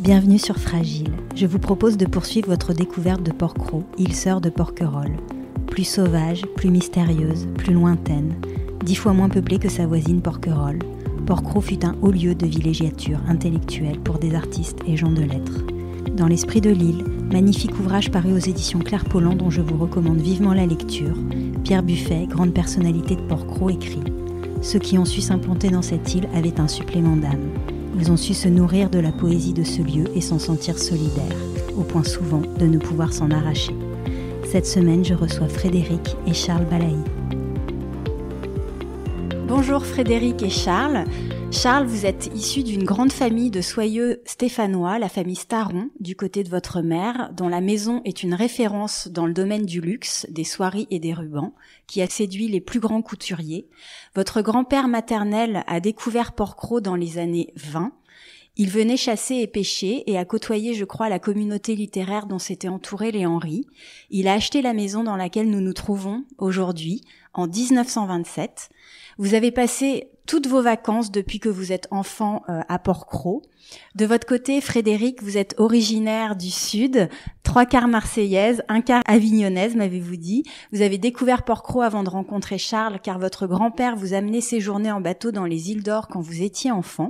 Bienvenue sur Fragile. Je vous propose de poursuivre votre découverte de Porquerolles, île sœur de Porquerolles. Plus sauvage, plus mystérieuse, plus lointaine, 10 fois moins peuplée que sa voisine Porquerolles. Porquerolles fut un haut lieu de villégiature intellectuelle pour des artistes et gens de lettres. Dans l'esprit de l'île, magnifique ouvrage paru aux éditions Claire Pollan dont je vous recommande vivement la lecture, Pierre Buffet, grande personnalité de Porquerolles, écrit « Ceux qui ont su s'implanter dans cette île avaient un supplément d'âme. Ils ont su se nourrir de la poésie de ce lieu et s'en sentir solidaires, au point souvent de ne pouvoir s'en arracher. » Cette semaine, je reçois Frédéric et Charles Balaï. Bonjour Frédéric et Charles. Charles, vous êtes issu d'une grande famille de soyeux stéphanois, la famille Staron, du côté de votre mère, dont la maison est une référence dans le domaine du luxe, des soieries et des rubans, qui a séduit les plus grands couturiers. Votre grand-père maternel a découvert Porquerolles dans les années 20. Il venait chasser et pêcher et a côtoyé, je crois, la communauté littéraire dont s'étaient entourés les Henry. Il a acheté la maison dans laquelle nous nous trouvons aujourd'hui, en 1927. Vous avez passé toutes vos vacances depuis que vous êtes enfant à Porquerolles. De votre côté, Frédéric, vous êtes originaire du Sud, 3/4 marseillaise, 1/4 avignonnaise, m'avez-vous dit. Vous avez découvert Porquerolles avant de rencontrer Charles, car votre grand-père vous amenait séjourner en bateau dans les îles d'Or quand vous étiez enfant.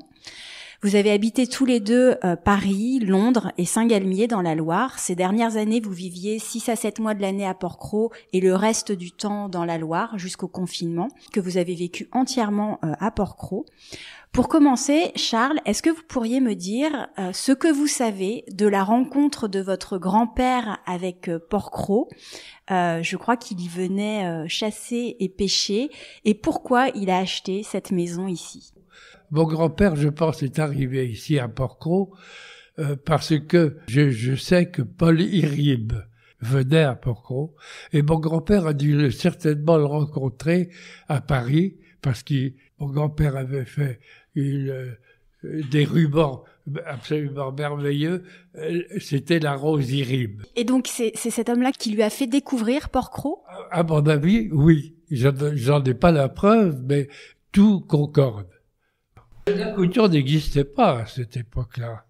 Vous avez habité tous les deux Paris, Londres et Saint-Galmier dans la Loire. Ces dernières années, vous viviez 6 à 7 mois de l'année à Porquerolles et le reste du temps dans la Loire jusqu'au confinement, que vous avez vécu entièrement à Porquerolles. Pour commencer, Charles, est-ce que vous pourriez me dire ce que vous savez de la rencontre de votre grand-père avec Porquerolles? Je crois qu'il y venait chasser et pêcher. Et pourquoi il a acheté cette maison ici? Mon grand-père, je pense, est arrivé ici à Porquerolles parce que je sais que Paul Iribe venait à Porquerolles et mon grand-père a dû certainement le rencontrer à Paris parce que mon grand-père avait fait des rubans absolument merveilleux. C'était la rose Iribe. Et donc c'est cet homme-là qui lui a fait découvrir Porquerolles? À mon avis, oui. J'en ai pas la preuve, mais tout concorde. La couture n'existait pas à cette époque-là.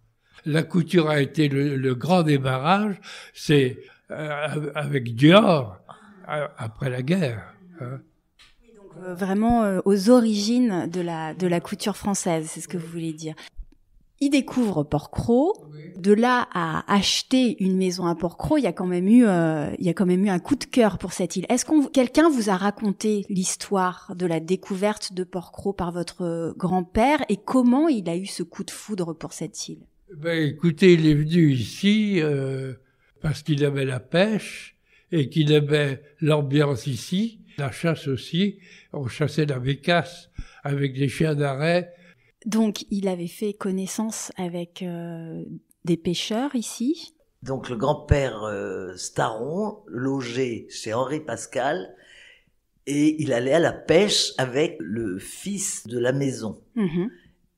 La couture a été le grand démarrage, c'est avec Dior, après la guerre. Hein. Oui, donc vraiment aux origines de la couture française, c'est ce que vous voulez dire. Il découvre Porquerolles. Oui. De là à acheter une maison à Porquerolles, il y a quand même eu un coup de cœur pour cette île. Est-ce quelqu'un vous a raconté l'histoire de la découverte de Porquerolles par votre grand-père et comment il a eu ce coup de foudre pour cette île? Écoutez, il est venu ici parce qu'il aimait la pêche et qu'il aimait l'ambiance ici, la chasse aussi. On chassait la bécasse avec des chiens d'arrêt. Donc, il avait fait connaissance avec des pêcheurs ici. Donc, le grand-père Staron logeait chez Henri Pascal et il allait à la pêche avec le fils de la maison. Mmh.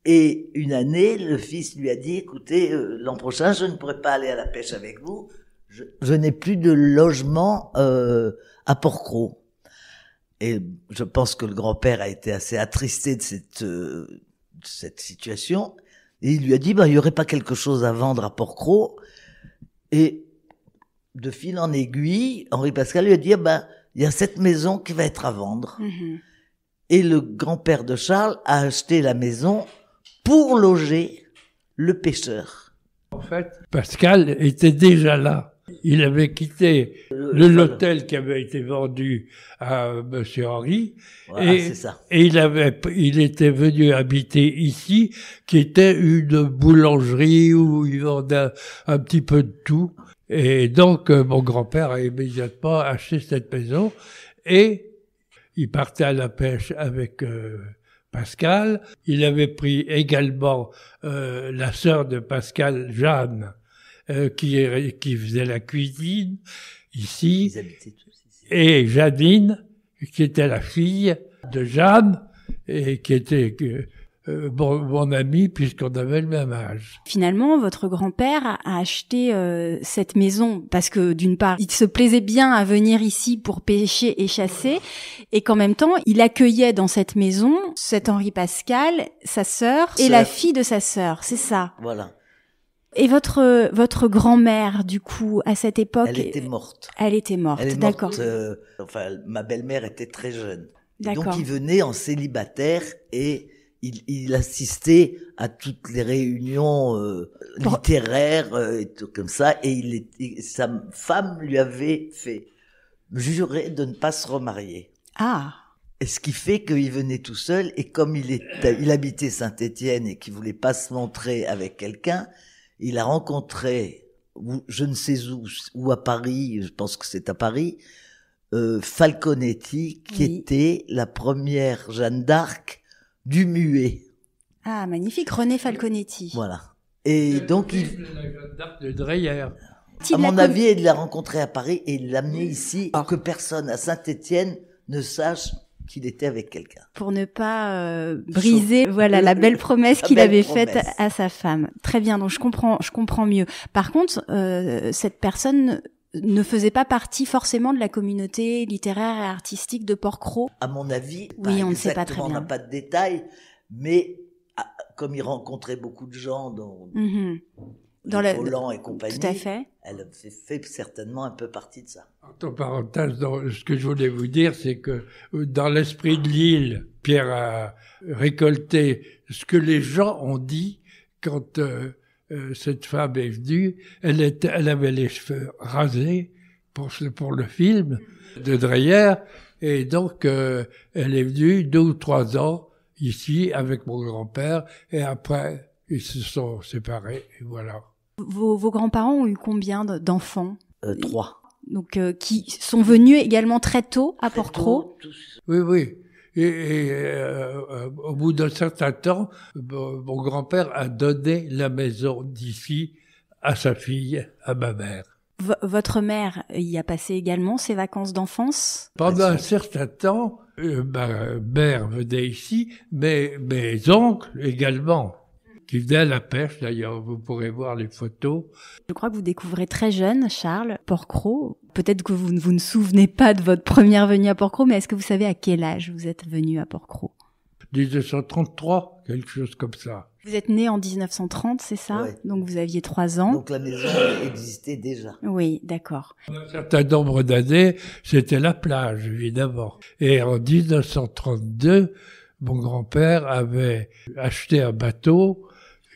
Et une année, le fils lui a dit, écoutez, l'an prochain, je ne pourrai pas aller à la pêche avec vous. Je n'ai plus de logement à Porquerolles. Et je pense que le grand-père a été assez attristé de cette situation, et il lui a dit, il y aurait pas quelque chose à vendre à Porquerolles, et de fil en aiguille, Henri Pascal lui a dit, il y a cette maison qui va être à vendre. Mmh. Et le grand-père de Charles a acheté la maison pour loger le pêcheur. En fait, Pascal était déjà là. Il avait quitté l'hôtel qui avait été vendu à Monsieur Henri, voilà, et il était venu habiter ici, qui était une boulangerie où il vendait un petit peu de tout. Et donc, mon grand-père a immédiatement acheté cette maison et il partait à la pêche avec Pascal. Il avait pris également la sœur de Pascal, Jeanne, qui faisait la cuisine ici. Ils habitaient tous ici. Et Janine, qui était la fille de Jeanne et qui était mon ami puisqu'on avait le même âge. Finalement, votre grand-père a acheté cette maison parce que d'une part, il se plaisait bien à venir ici pour pêcher et chasser, et qu'en même temps, il accueillait dans cette maison cet Henri Pascal, sa sœur et la fille de sa sœur, c'est ça. Voilà. Et votre grand-mère, du coup, à cette époque... Elle était morte. Elle était morte, elle est d'accord. Morte, enfin, ma belle-mère était très jeune. D'accord. Donc, il venait en célibataire et il assistait à toutes les réunions littéraires et tout comme ça. Et sa femme lui avait fait jurer de ne pas se remarier. Ah. Et ce qui fait qu'il venait tout seul, et comme il habitait Saint-Étienne et qu'il voulait pas se montrer avec quelqu'un, il a rencontré, je ne sais où à Paris, je pense que c'est à Paris, Falconetti, qui était la première Jeanne d'Arc du Muet. Ah, magnifique, René Falconetti. Voilà. Et donc la Jeanne d'Arc de Dreyer. À mon avis, il l'a rencontré à Paris et il l'a amené ici pour que personne à Saint-Étienne ne sache qu'il était avec quelqu'un. Pour ne pas briser la belle promesse qu'il avait faite à sa femme. Très bien, donc je comprends mieux. Par contre, cette personne ne faisait pas partie forcément de la communauté littéraire et artistique de Port-Cros. À mon avis, oui, on ne sait pas très bien. On n'a pas de détails, mais comme il rencontrait beaucoup de gens dans Holland et compagnie, tout à fait. Elle fait certainement un peu partie de ça. Entre parenthèses, ce que je voulais vous dire, c'est que dans l'esprit de l'île, Pierre a récolté ce que les gens ont dit quand cette femme est venue. Elle avait les cheveux rasés pour le film de Dreyer, et donc elle est venue 2 ou 3 ans ici avec mon grand-père, et après ils se sont séparés, et voilà. Vos grands-parents ont eu combien d'enfants? 3. Donc qui sont venus également très tôt à Port-Cros. Oui. Et au bout d'un certain temps, mon grand-père a donné la maison d'ici à sa fille, à ma mère. Votre mère y a passé également ses vacances d'enfance? Pendant un certain temps, ma mère venait ici, mais mes oncles également, qui venaient à la pêche. D'ailleurs, vous pourrez voir les photos. Je crois que vous découvrez très jeune, Charles, Port-Cros. Peut-être que vous ne souvenez pas de votre première venue à Port-Cros, mais est-ce que vous savez à quel âge vous êtes venu à Port-Cros? 1933, quelque chose comme ça. Vous êtes né en 1930, c'est ça? Ouais. Donc vous aviez 3 ans. Donc la maison existait déjà. Oui, d'accord. Un certain nombre d'années, c'était la plage, évidemment. Et en 1932, mon grand-père avait acheté un bateau,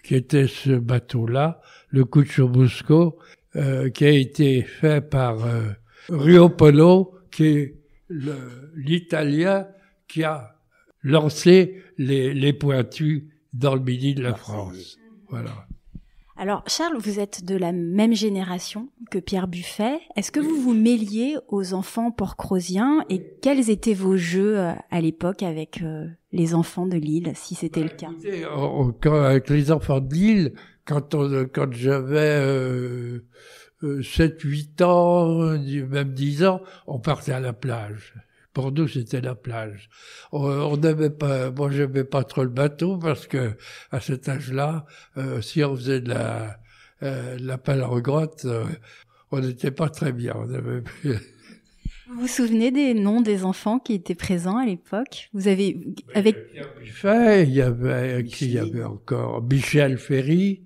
qui était ce bateau-là, le Cucciobusco, qui a été fait par Rio Polo, qui est l'Italien qui a lancé les pointus dans le midi de la France. Voilà. Alors, Charles, vous êtes de la même génération que Pierre Buffet. Est-ce que vous vous mêliez aux enfants porcrosiens et quels étaient vos jeux à l'époque avec les enfants de l'île, si c'était le cas? Écoutez, avec les enfants de l'île, quand j'avais 7-8 ans, même 10 ans, on partait à la plage. Pour nous, c'était la plage. On n'aimait pas, moi j'aimais pas trop le bateau parce que à cet âge-là, si on faisait de la palangrotte, on n'était pas très bien. Vous vous souvenez des noms des enfants qui étaient présents à l'époque? Vous avez avec Pierre Buffet, il y avait encore Michel Ferry.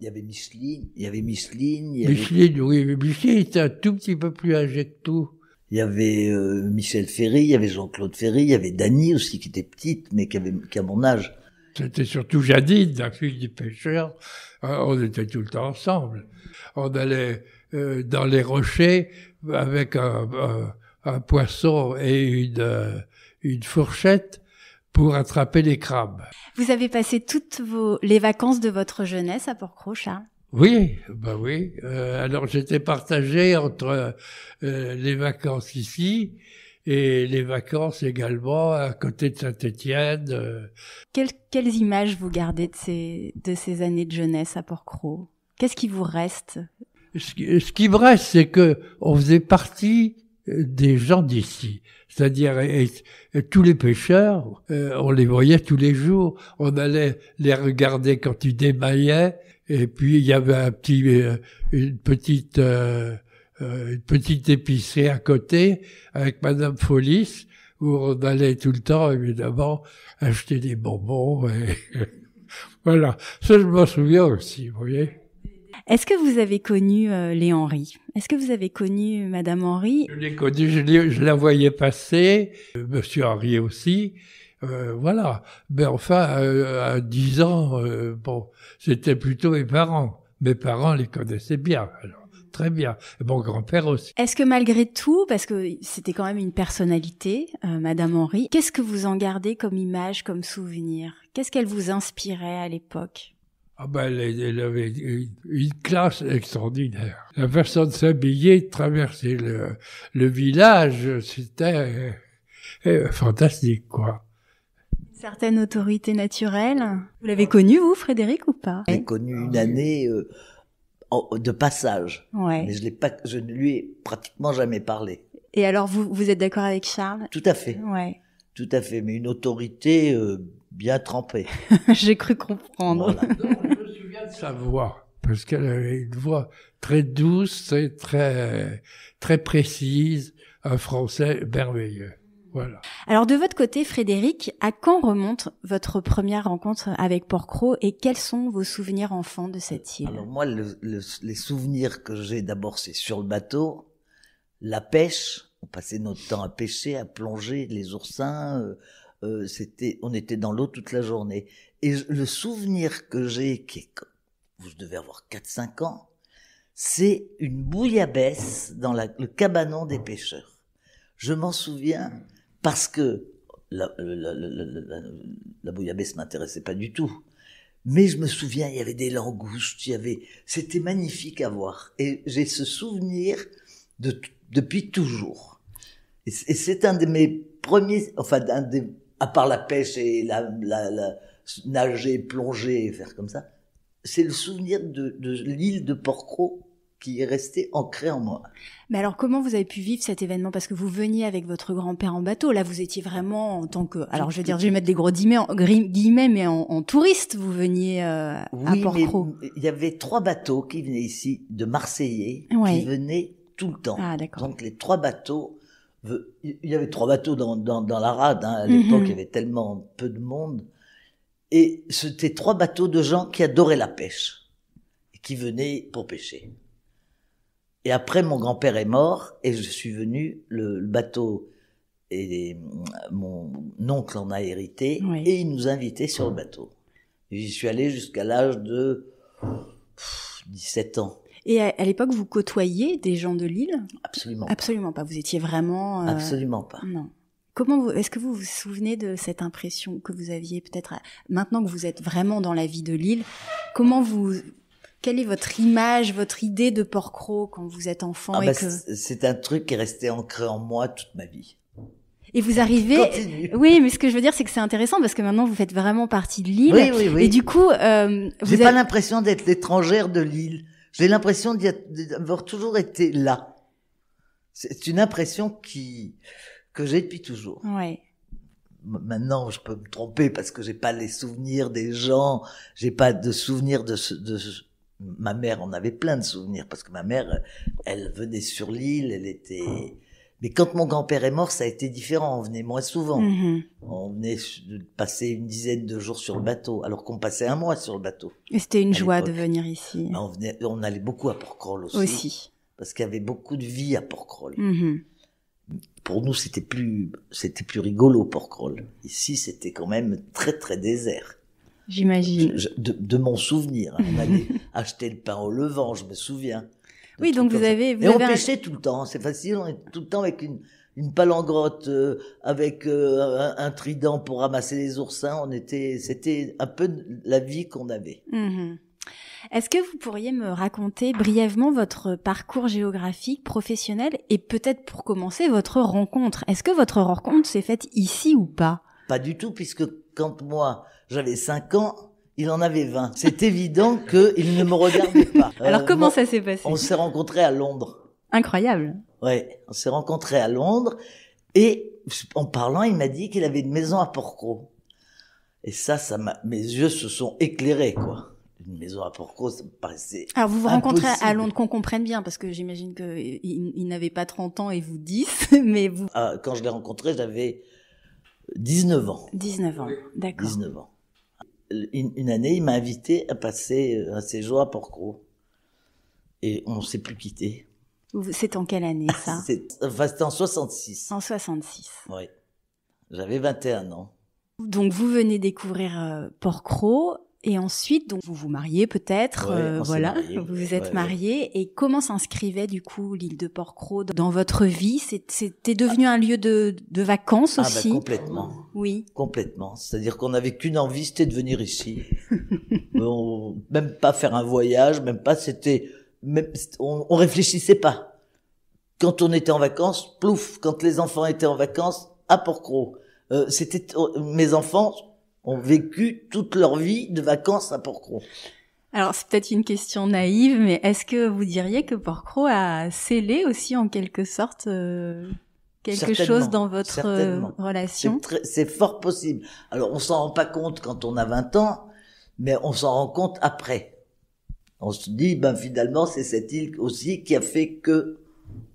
Il y avait Micheline. Micheline, oui, mais Micheline était un tout petit peu plus âgé que tout. Il y avait Michel Ferry, il y avait Jean-Claude Ferry, il y avait Dany aussi qui était petite, mais qui a mon âge. C'était surtout Jadine, la fille du pêcheur. On était tout le temps ensemble. On allait dans les rochers avec un poisson et une fourchette pour attraper les crabes. Vous avez passé toutes les vacances de votre jeunesse à Port-Cros, Charles? Oui, oui. Alors j'étais partagé entre les vacances ici et les vacances également à côté de Saint-Étienne. Quelles images vous gardez de ces années de jeunesse à Port-Cros? Qu'est-ce qui vous reste? Ce qui me reste, c'est que on faisait partie des gens d'ici. C'est-à-dire et tous les pêcheurs, on les voyait tous les jours. On allait les regarder quand ils démaillaient. Et puis il y avait une petite épicerie à côté avec Madame Follis où on allait tout le temps évidemment acheter des bonbons et voilà. Ça je m'en souviens aussi, vous voyez. Est-ce que vous avez connu les Henry? Est-ce que vous avez connu Madame Henry? Je l'ai connue, je la voyais passer, Monsieur Henry aussi, voilà. Mais enfin, à 10 ans, bon, c'était plutôt mes parents. Mes parents les connaissaient bien, alors, très bien. Et mon grand-père aussi. Est-ce que malgré tout, parce que c'était quand même une personnalité, Madame Henry, qu'est-ce que vous en gardez comme image, comme souvenir? Qu'est-ce qu'elle vous inspirait à l'époque? Ah ben, elle avait une classe extraordinaire. La façon de s'habiller, de traverser le village, c'était fantastique, quoi. Une certaine autorité naturelle. Vous l'avez connue, vous, Frédéric, ou pas? J'ai connu une année de passage, ouais. Mais je ne lui ai pratiquement jamais parlé. Et alors, vous êtes d'accord avec Charles? Tout à fait. Ouais. Tout à fait, mais une autorité bien trempée. J'ai cru comprendre. Voilà. Je me souviens de sa voix, parce qu'elle avait une voix très douce et très précise, un français merveilleux. Voilà. Alors de votre côté, Frédéric, à quand remonte votre première rencontre avec Porquerolles et quels sont vos souvenirs enfants de cette île? Alors moi, les souvenirs que j'ai d'abord, c'est sur le bateau, la pêche. On passait notre temps à pêcher, à plonger, les oursins. On était dans l'eau toute la journée. Et le souvenir que j'ai, vous devez avoir 4-5 ans, c'est une bouillabaisse dans le cabanon des pêcheurs. Je m'en souviens parce que la bouillabaisse m'intéressait pas du tout. Mais je me souviens, il y avait des langoustes, c'était magnifique à voir. Et j'ai ce souvenir depuis toujours. Et c'est un de mes premiers, enfin, à part la pêche et nager, plonger, faire comme ça, c'est le souvenir de l'île de Porquerolles qui est resté ancré en moi. Mais alors, comment vous avez pu vivre cet événement? Parce que vous veniez avec votre grand-père en bateau. Là, vous étiez vraiment en tant que... Alors, je vais mettre des gros guillemets, mais en touriste, vous veniez à Porquerolles. Oui, mais il y avait 3 bateaux qui venaient ici, de Marseillais, ouais. qui venaient tout le temps. Ah, d'accord. Donc, les 3 bateaux... Il y avait 3 bateaux dans la rade. Hein. À l'époque, il y avait tellement peu de monde. Et c'était 3 bateaux de gens qui adoraient la pêche et qui venaient pour pêcher. Et après, mon grand-père est mort et je suis venu, le bateau, et mon oncle en a hérité, oui. Et il nous invitait sur le bateau. J'y suis allé jusqu'à l'âge de 17 ans. Et à l'époque, vous côtoyiez des gens de l'île? Absolument. Absolument pas. Vous étiez vraiment... Absolument pas. Non. Est-ce que vous vous souvenez de cette impression que vous aviez peut-être, maintenant que vous êtes vraiment dans la vie de l'île, quelle est votre image, votre idée de Porquerolles quand vous êtes enfant? C'est un truc qui est resté ancré en moi toute ma vie. Et vous arrivez... Continue. Oui, mais ce que je veux dire, c'est que c'est intéressant parce que maintenant vous faites vraiment partie de l'île. Oui. Et du coup... J'ai pas l'impression d'être l'étrangère de l'île. J'ai l'impression d'avoir toujours été là. C'est une impression que j'ai depuis toujours. Ouais. Maintenant, je peux me tromper parce que j'ai pas les souvenirs des gens, j'ai pas de souvenirs ma mère en avait plein de souvenirs parce que ma mère, elle venait sur l'île, elle était... Mais quand mon grand-père est mort, ça a été différent, on venait moins souvent. Mm-hmm. On venait passer une dizaine de jours sur le bateau, alors qu'on passait 1 mois sur le bateau. Et c'était une joie de venir ici. On allait beaucoup à Porquerolles aussi. Parce qu'il y avait beaucoup de vie à Porquerolles. Mm-hmm. Pour nous, c'était plus rigolo, Porquerolles. Ici, c'était quand même très, très désert. J'imagine. De mon souvenir. Hein. On allait acheter le pain au levain, je me souviens. Oui, donc vous avez... Et on pêchait tout le temps, c'est facile, on était tout le temps avec une palangrotte, avec un trident pour ramasser les oursins, c'était un peu la vie qu'on avait. Mm-hmm. Est-ce que vous pourriez me raconter brièvement votre parcours géographique, professionnel, et peut-être pour commencer, votre rencontre? Est-ce que votre rencontre s'est faite ici ou pas? Pas du tout, puisque quand moi, j'avais 5 ans, il en avait 20. C'est évident qu'il ne me regardait pas. Alors comment ça s'est passé? On s'est rencontrés à Londres. Incroyable. Ouais, on s'est rencontrés à Londres, et en parlant, il m'a dit qu'il avait une maison à Porquerolles. Et mes yeux se sont éclairés, quoi. Une maison à Porquerolles, ça me paraissait Alors vous rencontrez impossible. À Londres, qu'on comprenne bien, parce que j'imagine qu'il n'avait pas 30 ans et vous 10, mais vous... Quand je l'ai rencontré, j'avais 19 ans. 19 ans, d'accord. 19 ans. Une année, il m'a invité à passer un séjour à Porquerolles. Et on s'est plus quittés. C'est en quelle année, ça? C'était en 66. En 66. Oui. J'avais 21 ans. Donc, vous venez découvrir Porquerolles. Et ensuite, donc, vous vous mariez peut-être, voilà, vous vous êtes mariés. Et comment s'inscrivait du coup l'île de Porquerolles dans votre vie? C'était devenu un lieu de vacances aussi? Complètement. Oui. Complètement. C'est-à-dire qu'on n'avait qu'une envie, c'était de venir ici. Même pas faire un voyage, même pas, on réfléchissait pas. Quand on était en vacances, plouf, quand les enfants étaient en vacances, à Porquerolles. Mes enfants ont vécu toute leur vie de vacances à Porquerolles. Alors, c'est peut-être une question naïve, mais est-ce que vous diriez que Porquerolles a scellé aussi en quelque sorte quelque chose dans votre relation? C'est fort possible. Alors, on s'en rend pas compte quand on a 20 ans, mais on s'en rend compte après. On se dit, finalement, c'est cette île aussi qui a fait que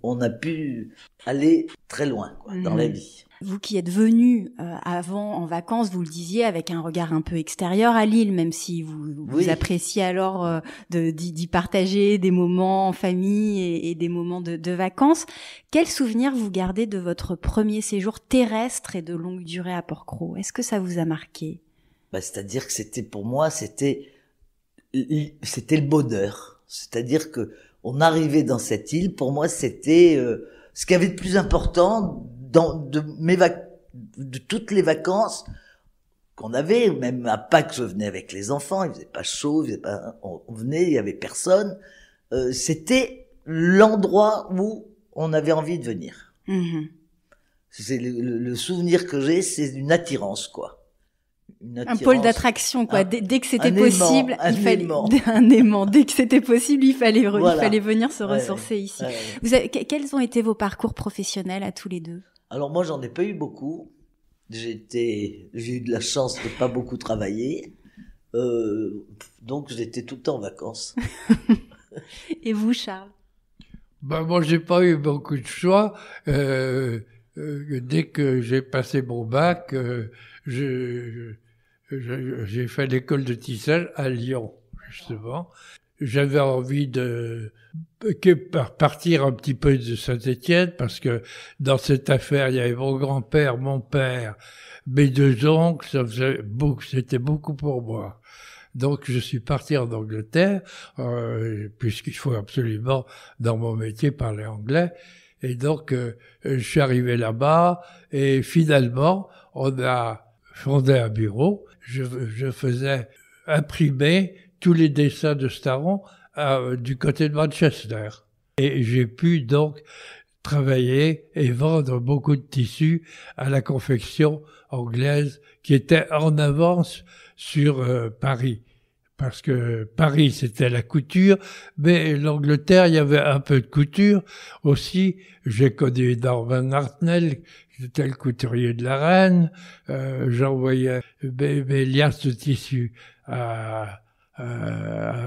on a pu aller très loin, dans la vie. Vous qui êtes venu avant en vacances, vous le disiez, avec un regard un peu extérieur à l'île, même si vous appréciez alors d'y partager des moments en famille et des moments de vacances. Quels souvenirs vous gardez de votre premier séjour terrestre et de longue durée à Porquerolles? Est-ce que ça vous a marqué? C'est-à-dire que pour moi, c'était le bonheur. C'est-à-dire que on arrivait dans cette île, pour moi, c'était ce qu'il y avait de plus important de toutes les vacances qu'on avait. Même à Pâques, je venais avec les enfants, il faisait pas chaud, on venait, il y avait personne. C'était l'endroit où on avait envie de venir. Mmh. C'est le souvenir que j'ai, c'est une attirance, quoi. Un pôle d'attraction, quoi. Dès que c'était possible, il fallait un aimant. Dès que c'était possible, il fallait venir se ressourcer ici. Quels ont été vos parcours professionnels à tous les deux? Alors moi, j'en ai pas eu beaucoup. J'ai eu de la chance de pas beaucoup travailler, donc j'étais tout le temps en vacances. Et vous, Charles? Moi, j'ai pas eu beaucoup de choix. Dès que j'ai passé mon bac, j'ai fait l'école de tissage à Lyon, justement. J'avais envie de partir un petit peu de Saint-Étienne, parce que dans cette affaire, il y avait mon grand-père, mon père, mes deux oncles, c'était beaucoup pour moi. Donc je suis parti en Angleterre, puisqu'il faut absolument, dans mon métier, parler anglais. Et donc je suis arrivé là-bas, et finalement, on a fondé un bureau. Je faisais imprimer tous les dessins de Staron du côté de Manchester. Et j'ai pu donc travailler et vendre beaucoup de tissus à la confection anglaise qui était en avance sur Paris. Parce que Paris, c'était la couture, mais l'Angleterre, il y avait un peu de couture. Aussi, j'ai connu Norman Hartnell, qui était le couturier de la reine. J'envoyais mes liasses de tissus à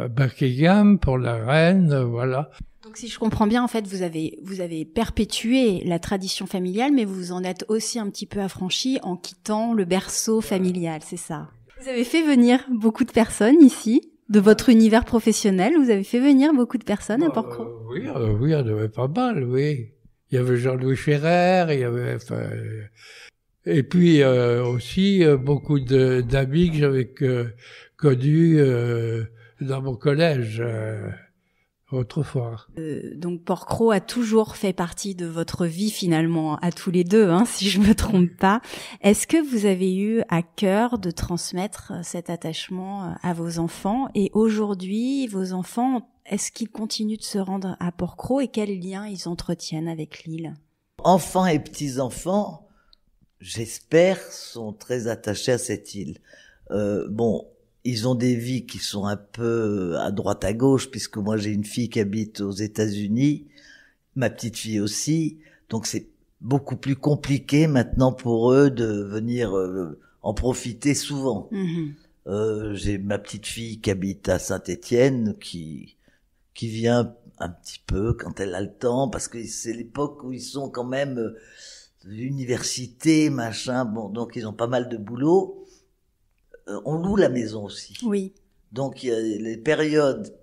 Buckingham pour la reine, voilà. Donc si je comprends bien, en fait, vous avez perpétué la tradition familiale, mais vous en êtes aussi un petit peu affranchi en quittant le berceau familial, c'est ça? Vous avez fait venir beaucoup de personnes ici, de votre univers professionnel, vous avez fait venir beaucoup de personnes à Porquerolles? Oui, il y en avait pas mal, oui. Il y avait Jean-Louis Ferrer, il y avait... et puis aussi beaucoup d'amis que j'avais connus dans mon collège autrefois. Donc Porquerolles a toujours fait partie de votre vie finalement, à tous les deux, si je me trompe pas. Est-ce que vous avez eu à cœur de transmettre cet attachement à vos enfants? Et aujourd'hui, vos enfants, est-ce qu'ils continuent de se rendre à Porquerolles et quels liens ils entretiennent avec l'île? Enfants et petits-enfants, j'espère, sont très attachés à cette île. Ils ont des vies qui sont un peu à droite à gauche, puisque moi j'ai une fille qui habite aux États-Unis, ma petite fille aussi, donc c'est beaucoup plus compliqué maintenant pour eux de venir en profiter souvent. Mmh. J'ai ma petite fille qui habite à Saint-Étienne, qui vient un petit peu quand elle a le temps, parce que c'est l'époque où ils sont quand même l'université, machin, donc ils ont pas mal de boulot. On loue la maison aussi. Oui. Donc il y a les périodes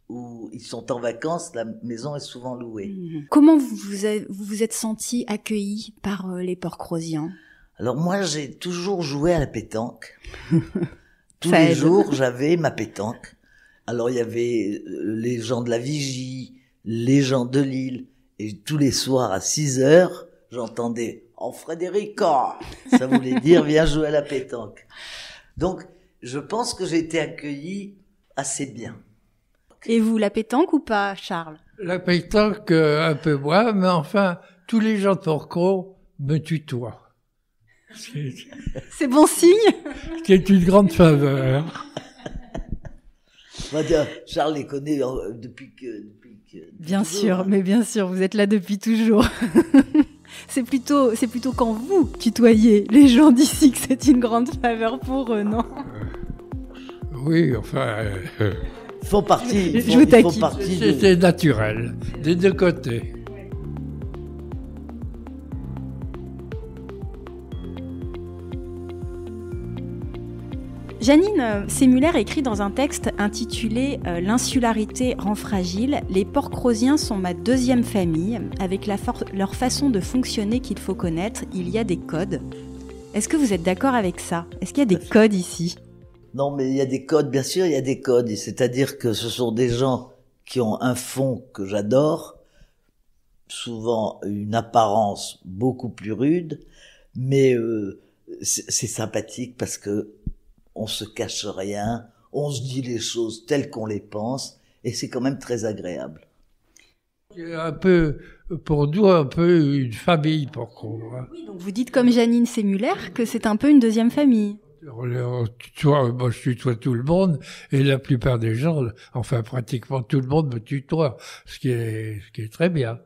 où ils sont en vacances, la maison est souvent louée. Comment vous êtes senti accueilli par les Port-Crosiens? Alors moi, j'ai toujours joué à la pétanque. Tous les jours, j'avais ma pétanque. Alors il y avait les gens de la Vigie, les gens de Lille, et tous les soirs à 6h, j'entendais « Oh Frédéric, ça voulait dire « Viens jouer à la pétanque ». Donc, je pense que j'ai été accueilli assez bien. Et vous, la pétanque ou pas, Charles? La pétanque, un peu moins, mais enfin, tous les gens de Porquerolles me tutoient. C'est bon signe. Ce qui est une grande faveur. Charles les connaît depuis que bien toujours, sûr, hein. Mais bien sûr, vous êtes là depuis toujours. C'est plutôt quand vous tutoyez les gens d'ici que c'est une grande faveur pour eux, non? Oui, enfin... Ils font partie. C'était naturel, des deux côtés. Janine Sémuller écrit dans un texte intitulé « L'insularité rend fragile. Les Port-Crosiens sont ma deuxième famille. Avec leur façon de fonctionner qu'il faut connaître, il y a des codes. » Est-ce que vous êtes d'accord avec ça? Est-ce qu'il y a des codes ici? Non, mais il y a des codes, bien sûr, il y a des codes. C'est-à-dire que ce sont des gens qui ont un fond que j'adore, souvent une apparence beaucoup plus rude, mais c'est sympathique parce que on se cache rien, on se dit les choses telles qu'on les pense, et c'est quand même très agréable. Un peu, pour nous, un peu une famille, Porquerolles. Hein. Oui, donc vous dites comme Janine Sémuller que c'est un peu une deuxième famille. Moi, je tutoie tout le monde, et la plupart des gens, enfin pratiquement tout le monde me tutoie, ce qui est très bien.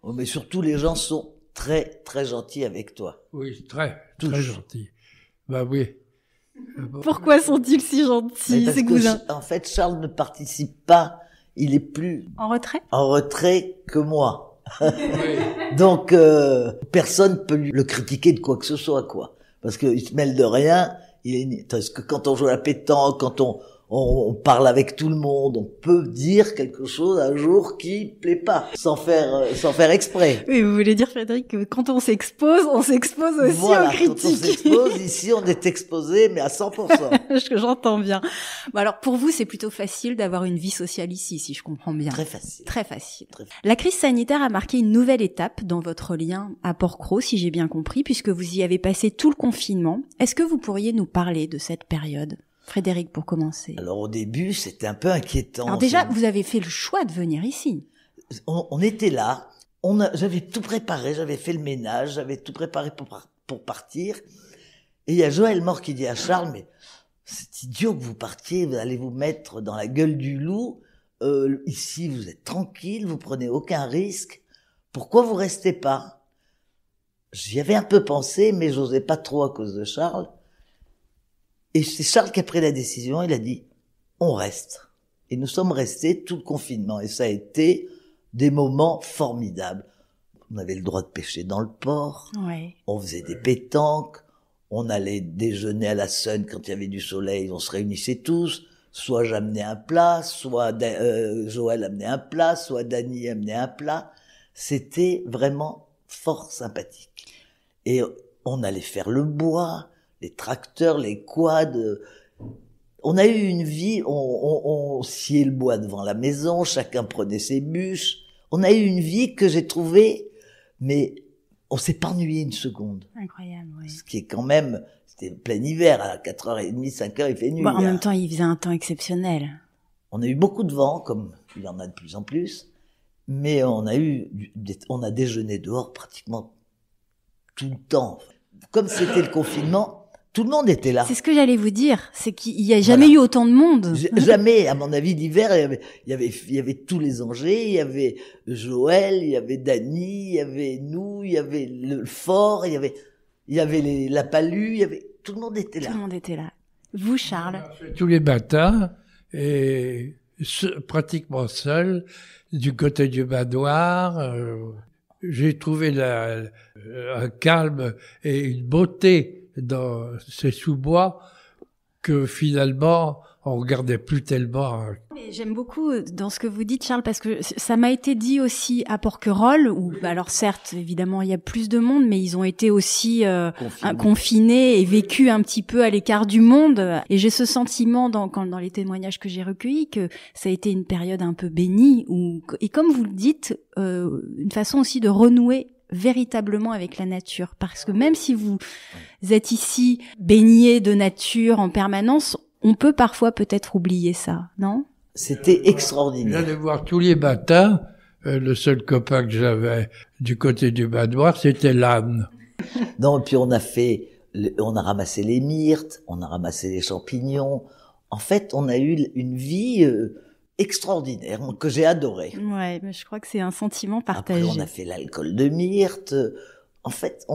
Oui, mais surtout les gens sont très très gentils avec toi. Oui, très gentils. Bah oui. Pourquoi sont-ils si gentils, ces cousins? En fait, Charles ne participe pas, il est plus en retrait que moi. Oui. Donc personne peut le critiquer de quoi que ce soit, quoi. Parce qu'il se mêle de rien. Parce que quand on joue à la pétanque, quand on parle avec tout le monde, on peut dire quelque chose un jour qui plaît pas, sans faire exprès. Oui, vous voulez dire, Frédéric, que quand on s'expose aussi aux critiques. Quand on s'expose, ici, on est exposé, mais à 100%. J'entends bien. Bon, alors, pour vous, c'est plutôt facile d'avoir une vie sociale ici, si je comprends bien. Très facile. Très facile. La crise sanitaire a marqué une nouvelle étape dans votre lien à Porquerolles, si j'ai bien compris, puisque vous y avez passé tout le confinement. Est-ce que vous pourriez nous parler de cette période? Frédéric, pour commencer. Alors au début, c'était un peu inquiétant. Alors déjà, vous avez fait le choix de venir ici. On était là, j'avais tout préparé, j'avais fait le ménage, j'avais tout préparé pour partir. Et il y a Joël Mort qui dit à Charles, mais c'est idiot que vous partiez, vous allez vous mettre dans la gueule du loup. Ici, vous êtes tranquille, vous prenez aucun risque. Pourquoi vous restez pas? J'y avais un peu pensé, mais j'osais pas trop à cause de Charles. Et c'est Charles qui a pris la décision, il a dit, on reste. Et nous sommes restés tout le confinement. Et ça a été des moments formidables. On avait le droit de pêcher dans le port. Ouais. On faisait des pétanques. On allait déjeuner à la Seine quand il y avait du soleil. On se réunissait tous. Soit j'amenais un plat, soit Joël amenait un plat, soit Dany amenait un plat. C'était vraiment fort sympathique. Et on allait faire le bois, les tracteurs, les quads. On a eu une vie, on sciait le bois devant la maison, chacun prenait ses bûches. On a eu une vie que j'ai trouvée, mais on s'est pas ennuyé une seconde. Incroyable, oui. Ce qui est quand même, c'était plein hiver, à 4h30, 5h, il fait nuit. Bon, en même temps, il faisait un temps exceptionnel. On a eu beaucoup de vent, comme il y en a de plus en plus, mais on a déjeuné dehors pratiquement tout le temps. Comme c'était le confinement, tout le monde était là. C'est ce que j'allais vous dire, c'est qu'il n'y a jamais eu autant de monde. Jamais, à mon avis, l'hiver, il y avait tous les Angers, il y avait Joël, il y avait Dany, il y avait nous, il y avait le fort, il y avait la Palue, tout le monde était là. Tout le monde était là. Vous, Charles? Tous les matins, et pratiquement seul, du côté du manoir, j'ai trouvé un calme et une beauté dans ces sous-bois que finalement, on regardait plus tellement. J'aime beaucoup dans ce que vous dites, Charles, parce que ça m'a été dit aussi à Porquerolles, où alors certes, évidemment, il y a plus de monde, mais ils ont été aussi confinés et vécu un petit peu à l'écart du monde. Et j'ai ce sentiment dans les témoignages que j'ai recueillis que ça a été une période un peu bénie, et comme vous le dites, une façon aussi de renouer véritablement avec la nature, parce que même si vous êtes ici baignés de nature en permanence, on peut parfois peut-être oublier ça, non? C'était extraordinaire. J'allais voir tous les matins, le seul copain que j'avais du côté du manoir, c'était l'âne. Non, et puis on a ramassé les myrtes, on a ramassé les champignons. En fait, on a eu une vie extraordinaire, que j'ai adorée. Ouais, mais je crois que c'est un sentiment partagé. Après, on a fait l'alcool de myrte. En fait,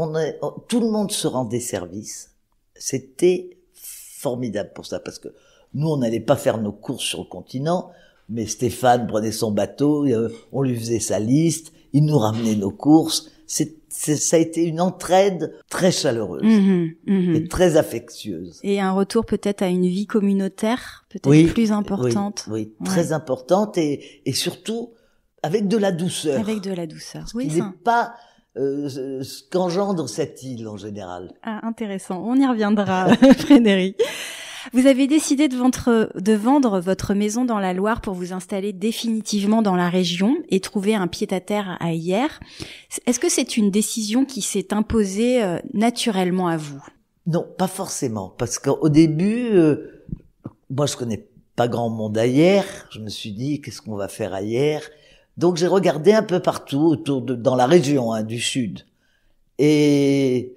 tout le monde se rendait service. C'était formidable pour ça, parce que nous, on n'allait pas faire nos courses sur le continent, mais Stéphane prenait son bateau, on lui faisait sa liste, il nous ramenait nos courses. Ça a été une entraide très chaleureuse et très affectueuse. Et un retour peut-être à une vie communautaire, peut-être plus importante. Oui, très importante et surtout avec de la douceur. Avec de la douceur. Ce qui n'est pas ce qu'engendre cette île en général. Ah, intéressant. On y reviendra, Frédéric. Vous avez décidé de vendre votre maison dans la Loire pour vous installer définitivement dans la région et trouver un pied-à-terre à Hyères. Est-ce que c'est une décision qui s'est imposée naturellement à vous? Non, pas forcément, parce qu'au début, moi je connais pas grand monde à Hyères. Je me suis dit, qu'est-ce qu'on va faire à Hyères? Donc j'ai regardé un peu partout dans la région du sud. Et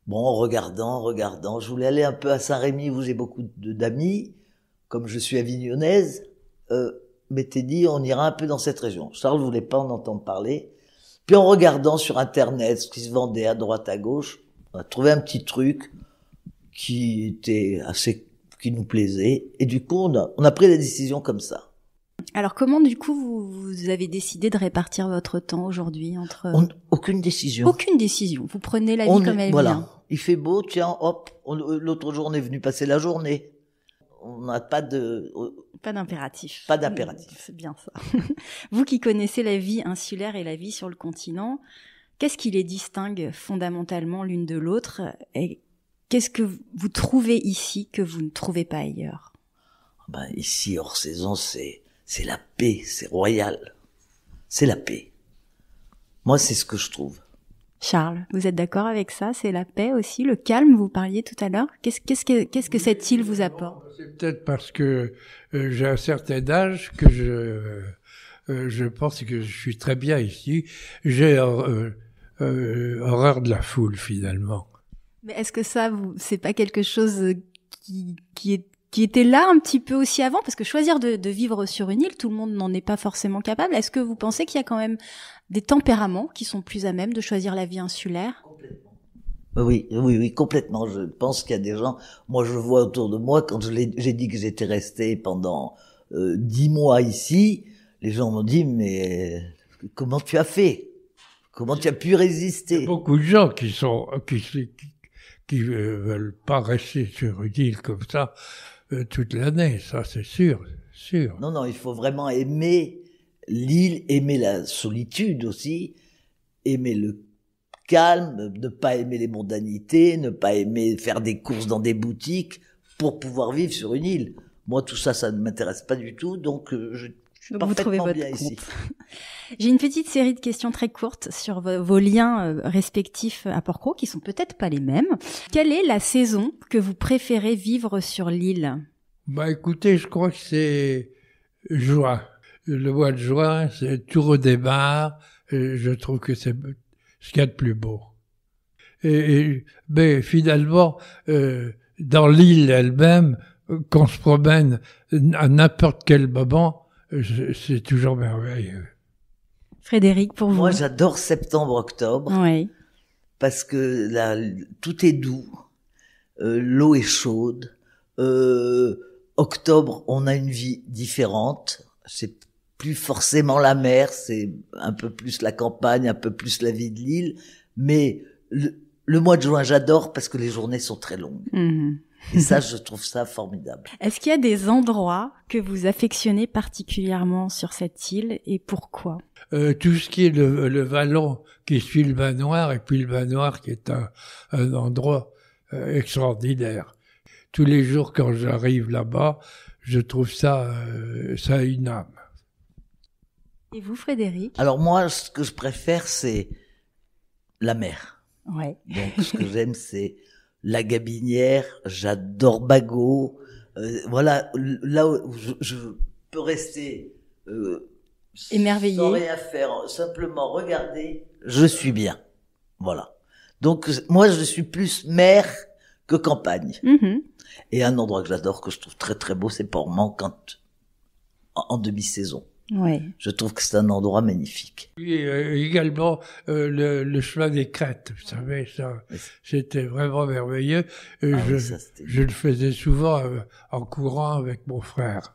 bon, en regardant, je voulais aller un peu à Saint-Rémy où j'ai beaucoup d'amis, comme je suis avignonnaise, m'était dit on ira un peu dans cette région. Charles voulait pas en entendre parler. Puis en regardant sur internet ce qui se vendait à droite à gauche, on a trouvé un petit truc qui nous plaisait, et du coup on a pris la décision comme ça. Alors comment du coup vous avez décidé de répartir votre temps aujourd'hui entre... Aucune décision. Aucune décision. Vous prenez la vie comme elle vient. Il fait beau, tiens, hop, l'autre jour on est venu passer la journée. On n'a pas d'impératif. Pas d'impératif. C'est bien ça. Vous qui connaissez la vie insulaire et la vie sur le continent, qu'est-ce qui les distingue fondamentalement l'une de l'autre et qu'est-ce que vous trouvez ici que vous ne trouvez pas ailleurs? Ici, hors saison, c'est la paix, c'est royal. C'est la paix. Moi, c'est ce que je trouve. Charles, vous êtes d'accord avec ça? C'est la paix aussi, le calme, vous parliez tout à l'heure. Qu'est-ce que cette île vous apporte? C'est peut-être parce que j'ai un certain âge que je pense que je suis très bien ici. J'ai horreur de la foule, finalement. Mais est-ce que ça, c'est pas quelque chose qui était là un petit peu aussi avant? Parce que choisir de vivre sur une île, tout le monde n'en est pas forcément capable. Est-ce que vous pensez qu'il y a quand même des tempéraments qui sont plus à même de choisir la vie insulaire? Complètement. Oui, complètement. Je pense qu'il y a des gens, moi je vois autour de moi, quand j'ai dit que j'étais resté pendant 10 mois ici, les gens m'ont dit, mais comment tu as fait? Comment tu as pu résister? Il y a beaucoup de gens qui veulent pas rester sur une île comme ça toute l'année, ça c'est sûr. Non, il faut vraiment aimer l'île, aimer la solitude aussi, aimer le calme, ne pas aimer les mondanités, ne pas aimer faire des courses dans des boutiques pour pouvoir vivre sur une île. Moi, tout ça, ça ne m'intéresse pas du tout, donc je suis parfaitement bien ici. J'ai une petite série de questions très courtes sur vos liens respectifs à Porquerolles, qui sont peut-être pas les mêmes. Quelle est la saison que vous préférez vivre sur l'île? Écoutez, je crois que c'est juin. Le mois de juin, tout redémarre. Je trouve que c'est ce qu'il y a de plus beau. Mais finalement, dans l'île elle-même, qu'on se promène à n'importe quel moment, c'est toujours merveilleux. Frédéric, pour vous? Moi, j'adore septembre-octobre. Oui. Parce que là, tout est doux. L'eau est chaude. Octobre, on a une vie différente. C'est plus forcément la mer, c'est un peu plus la campagne, un peu plus la vie de l'île. Mais le mois de juin, j'adore parce que les journées sont très longues. Et ça, je trouve ça formidable. Est-ce qu'il y a des endroits que vous affectionnez particulièrement sur cette île et pourquoi? Tout ce qui est le vallon qui suit le Manoir, et puis le Manoir qui est un endroit extraordinaire. Tous les jours quand j'arrive là-bas, je trouve ça a une âme. Et vous, Frédéric? Alors moi, ce que je préfère, c'est la mer. Ouais. Donc ce que j'aime, c'est la Gabinière. J'adore Bagot. Voilà, là où je peux rester émerveillé, sans rien faire, simplement regarder. Je suis bien. Voilà. Donc moi, je suis plus mer que campagne. Et un endroit que j'adore, que je trouve très très beau, c'est Portman en demi-saison. Ouais. Je trouve que c'est un endroit magnifique. Et également le chemin des crêtes, vous savez, ça, c'était vraiment merveilleux. Je le faisais souvent en courant avec mon frère.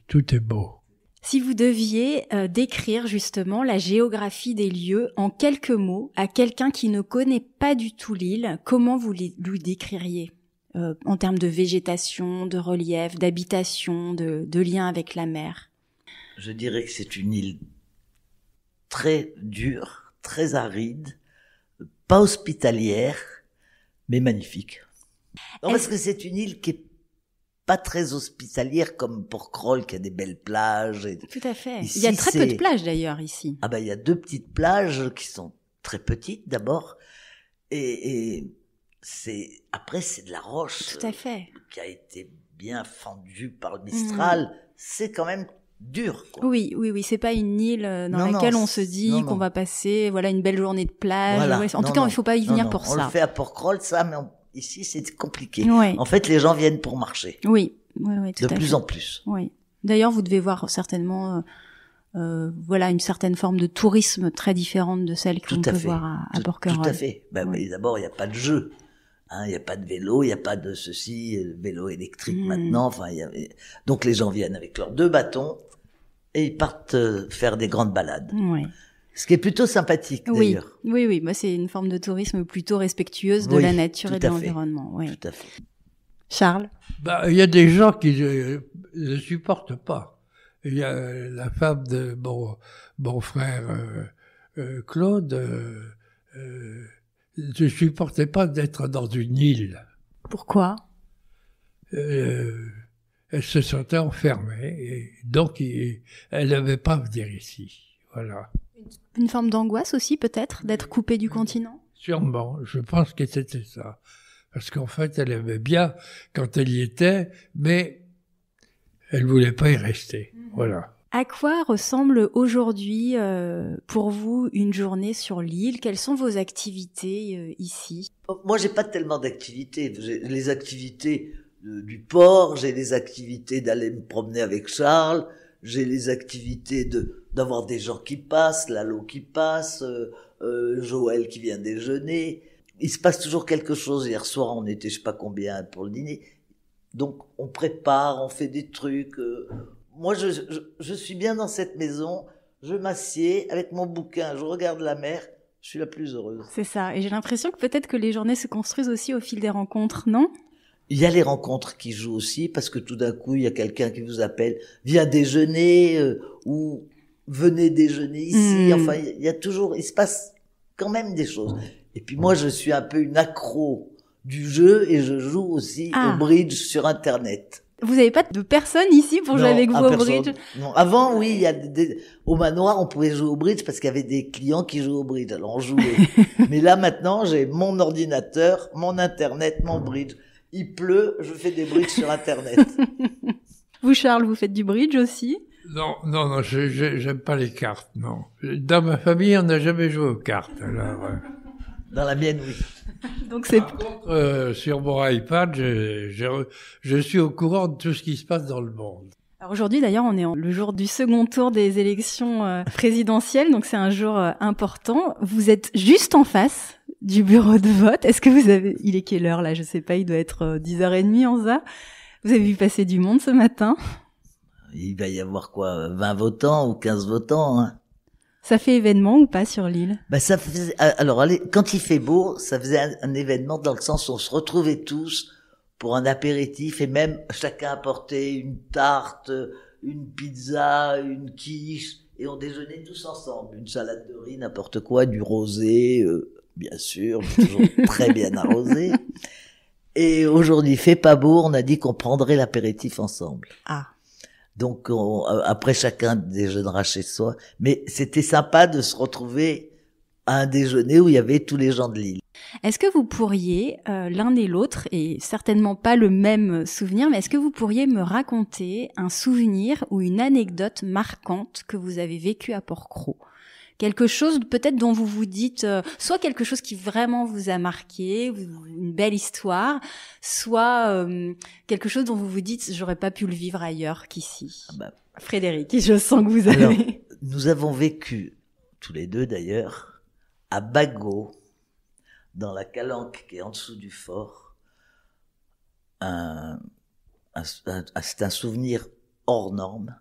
Tout est beau. Si vous deviez décrire justement la géographie des lieux en quelques mots à quelqu'un qui ne connaît pas du tout l'île, comment vous lui décririez en termes de végétation, de relief, d'habitation, de lien avec la mer? Je dirais que c'est une île très dure, très aride, pas hospitalière, mais magnifique. Non, parce que c'est une île qui est pas très hospitalière comme Porquerolles, qui a des belles plages. Tout à fait. Ici, il y a très peu de plages d'ailleurs ici. Ah ben, il y a 2 petites plages qui sont très petites d'abord, et après c'est de la roche. Tout à fait. Qui a été bien fendue par le Mistral. C'est quand même dur, quoi. Oui, c'est pas une île dans laquelle on se dit qu'on va passer, voilà, une belle journée de plage. Voilà. Ouais, en tout cas, il faut pas y venir pour ça. On le fait à Porquerolles, ça, mais ici, c'est compliqué. Ouais. En fait, les gens viennent pour marcher. Oui, tout à fait. De plus en plus. Oui. D'ailleurs, vous devez voir certainement, voilà, une certaine forme de tourisme très différente de celle qu'on peut voir à Porquerolles. Tout à fait. Mais d'abord, il n'y a pas de jeu. Il n'y a pas de vélo, il n'y a pas de ceci, vélo électrique maintenant. Enfin, donc les gens viennent avec leurs 2 bâtons et ils partent faire des grandes balades. Oui. Ce qui est plutôt sympathique, d'ailleurs. Oui. Moi, c'est une forme de tourisme plutôt respectueuse de la nature et de l'environnement. Oui. Tout à fait. Charles? Il y a des gens qui ne supportent pas. Il y a la femme de mon frère Claude, ne supportait pas d'être dans une île. Pourquoi? Elle se sentait enfermée, et donc elle n'avait pas à venir ici. Voilà. Une forme d'angoisse aussi, peut-être, d'être coupée du continent? Sûrement, je pense que c'était ça. Parce qu'en fait, elle aimait bien quand elle y était, mais elle voulait pas y rester. Voilà. À quoi ressemble aujourd'hui, pour vous, une journée sur l'île? Quelles sont vos activités ici? Moi, j'ai pas tellement d'activités. J'ai les activités du port, j'ai les activités d'aller me promener avec Charles, j'ai les activités d'avoir des gens qui passent, Lalo qui passe, Joël qui vient déjeuner. Il se passe toujours quelque chose. Hier soir, on était je sais pas combien pour le dîner. Donc, on prépare, on fait des trucs. Moi, je suis bien dans cette maison. Je m'assieds avec mon bouquin, je regarde la mer. Je suis la plus heureuse. C'est ça. Et j'ai l'impression que peut-être que les journées se construisent aussi au fil des rencontres, non? Il y a les rencontres qui jouent aussi, parce que tout d'un coup, il y a quelqu'un qui vous appelle, viens déjeuner, ou venez déjeuner ici. Enfin, il y a toujours, il se passe quand même des choses. Et puis moi, je suis un peu une accro du jeu, et je joue aussi au bridge sur Internet. Vous n'avez pas de personne ici pour jouer avec vous au bridge? Non, avant, oui, il y a au manoir, on pouvait jouer au bridge parce qu'il y avait des clients qui jouaient au bridge. Alors on jouait. Mais là, maintenant, j'ai mon ordinateur, mon Internet, mon bridge. Il pleut, je fais des bridges sur Internet. Vous, Charles, vous faites du bridge aussi? Non, j'aime pas les cartes, non. Dans ma famille, on n'a jamais joué aux cartes, alors... Dans la mienne, oui. Donc c'est... Par contre, sur mon iPad, je suis au courant de tout ce qui se passe dans le monde. Alors aujourd'hui, d'ailleurs, on est le jour du second tour des élections présidentielles, donc c'est un jour important. Vous êtes juste en face du bureau de vote. Est-ce que vous avez... Il est quelle heure, là? Je sais pas, il doit être 10h30 en ça. Vous avez vu passer du monde ce matin? Il va y avoir quoi, 20 votants ou 15 votants, hein? Ça fait événement ou pas sur l'île? Ça faisait, alors, quand il fait beau, ça faisait un événement dans le sens où on se retrouvait tous pour un apéritif, et même chacun apportait une tarte, une pizza, une quiche, et on déjeunait tous ensemble. Une salade de riz, n'importe quoi, du rosé, bien sûr, toujours très bien arrosé. Et aujourd'hui, il fait pas beau, on a dit qu'on prendrait l'apéritif ensemble. Ah. Donc après, chacun déjeunera chez soi. Mais c'était sympa de se retrouver à un déjeuner où il y avait tous les gens de l'île. Est-ce que vous pourriez, l'un et l'autre, et certainement pas le même souvenir, mais est-ce que vous pourriez me raconter un souvenir ou une anecdote marquante que vous avez vécu à Port-Cros ? Quelque chose peut-être dont vous vous dites, soit quelque chose qui vraiment vous a marqué, une belle histoire, soit quelque chose dont vous vous dites, j'aurais pas pu le vivre ailleurs qu'ici. Frédéric, je sens que vous avez... Alors, nous avons vécu, tous les deux d'ailleurs, à Bagot, dans la calanque qui est en dessous du fort. C'est un souvenir hors norme.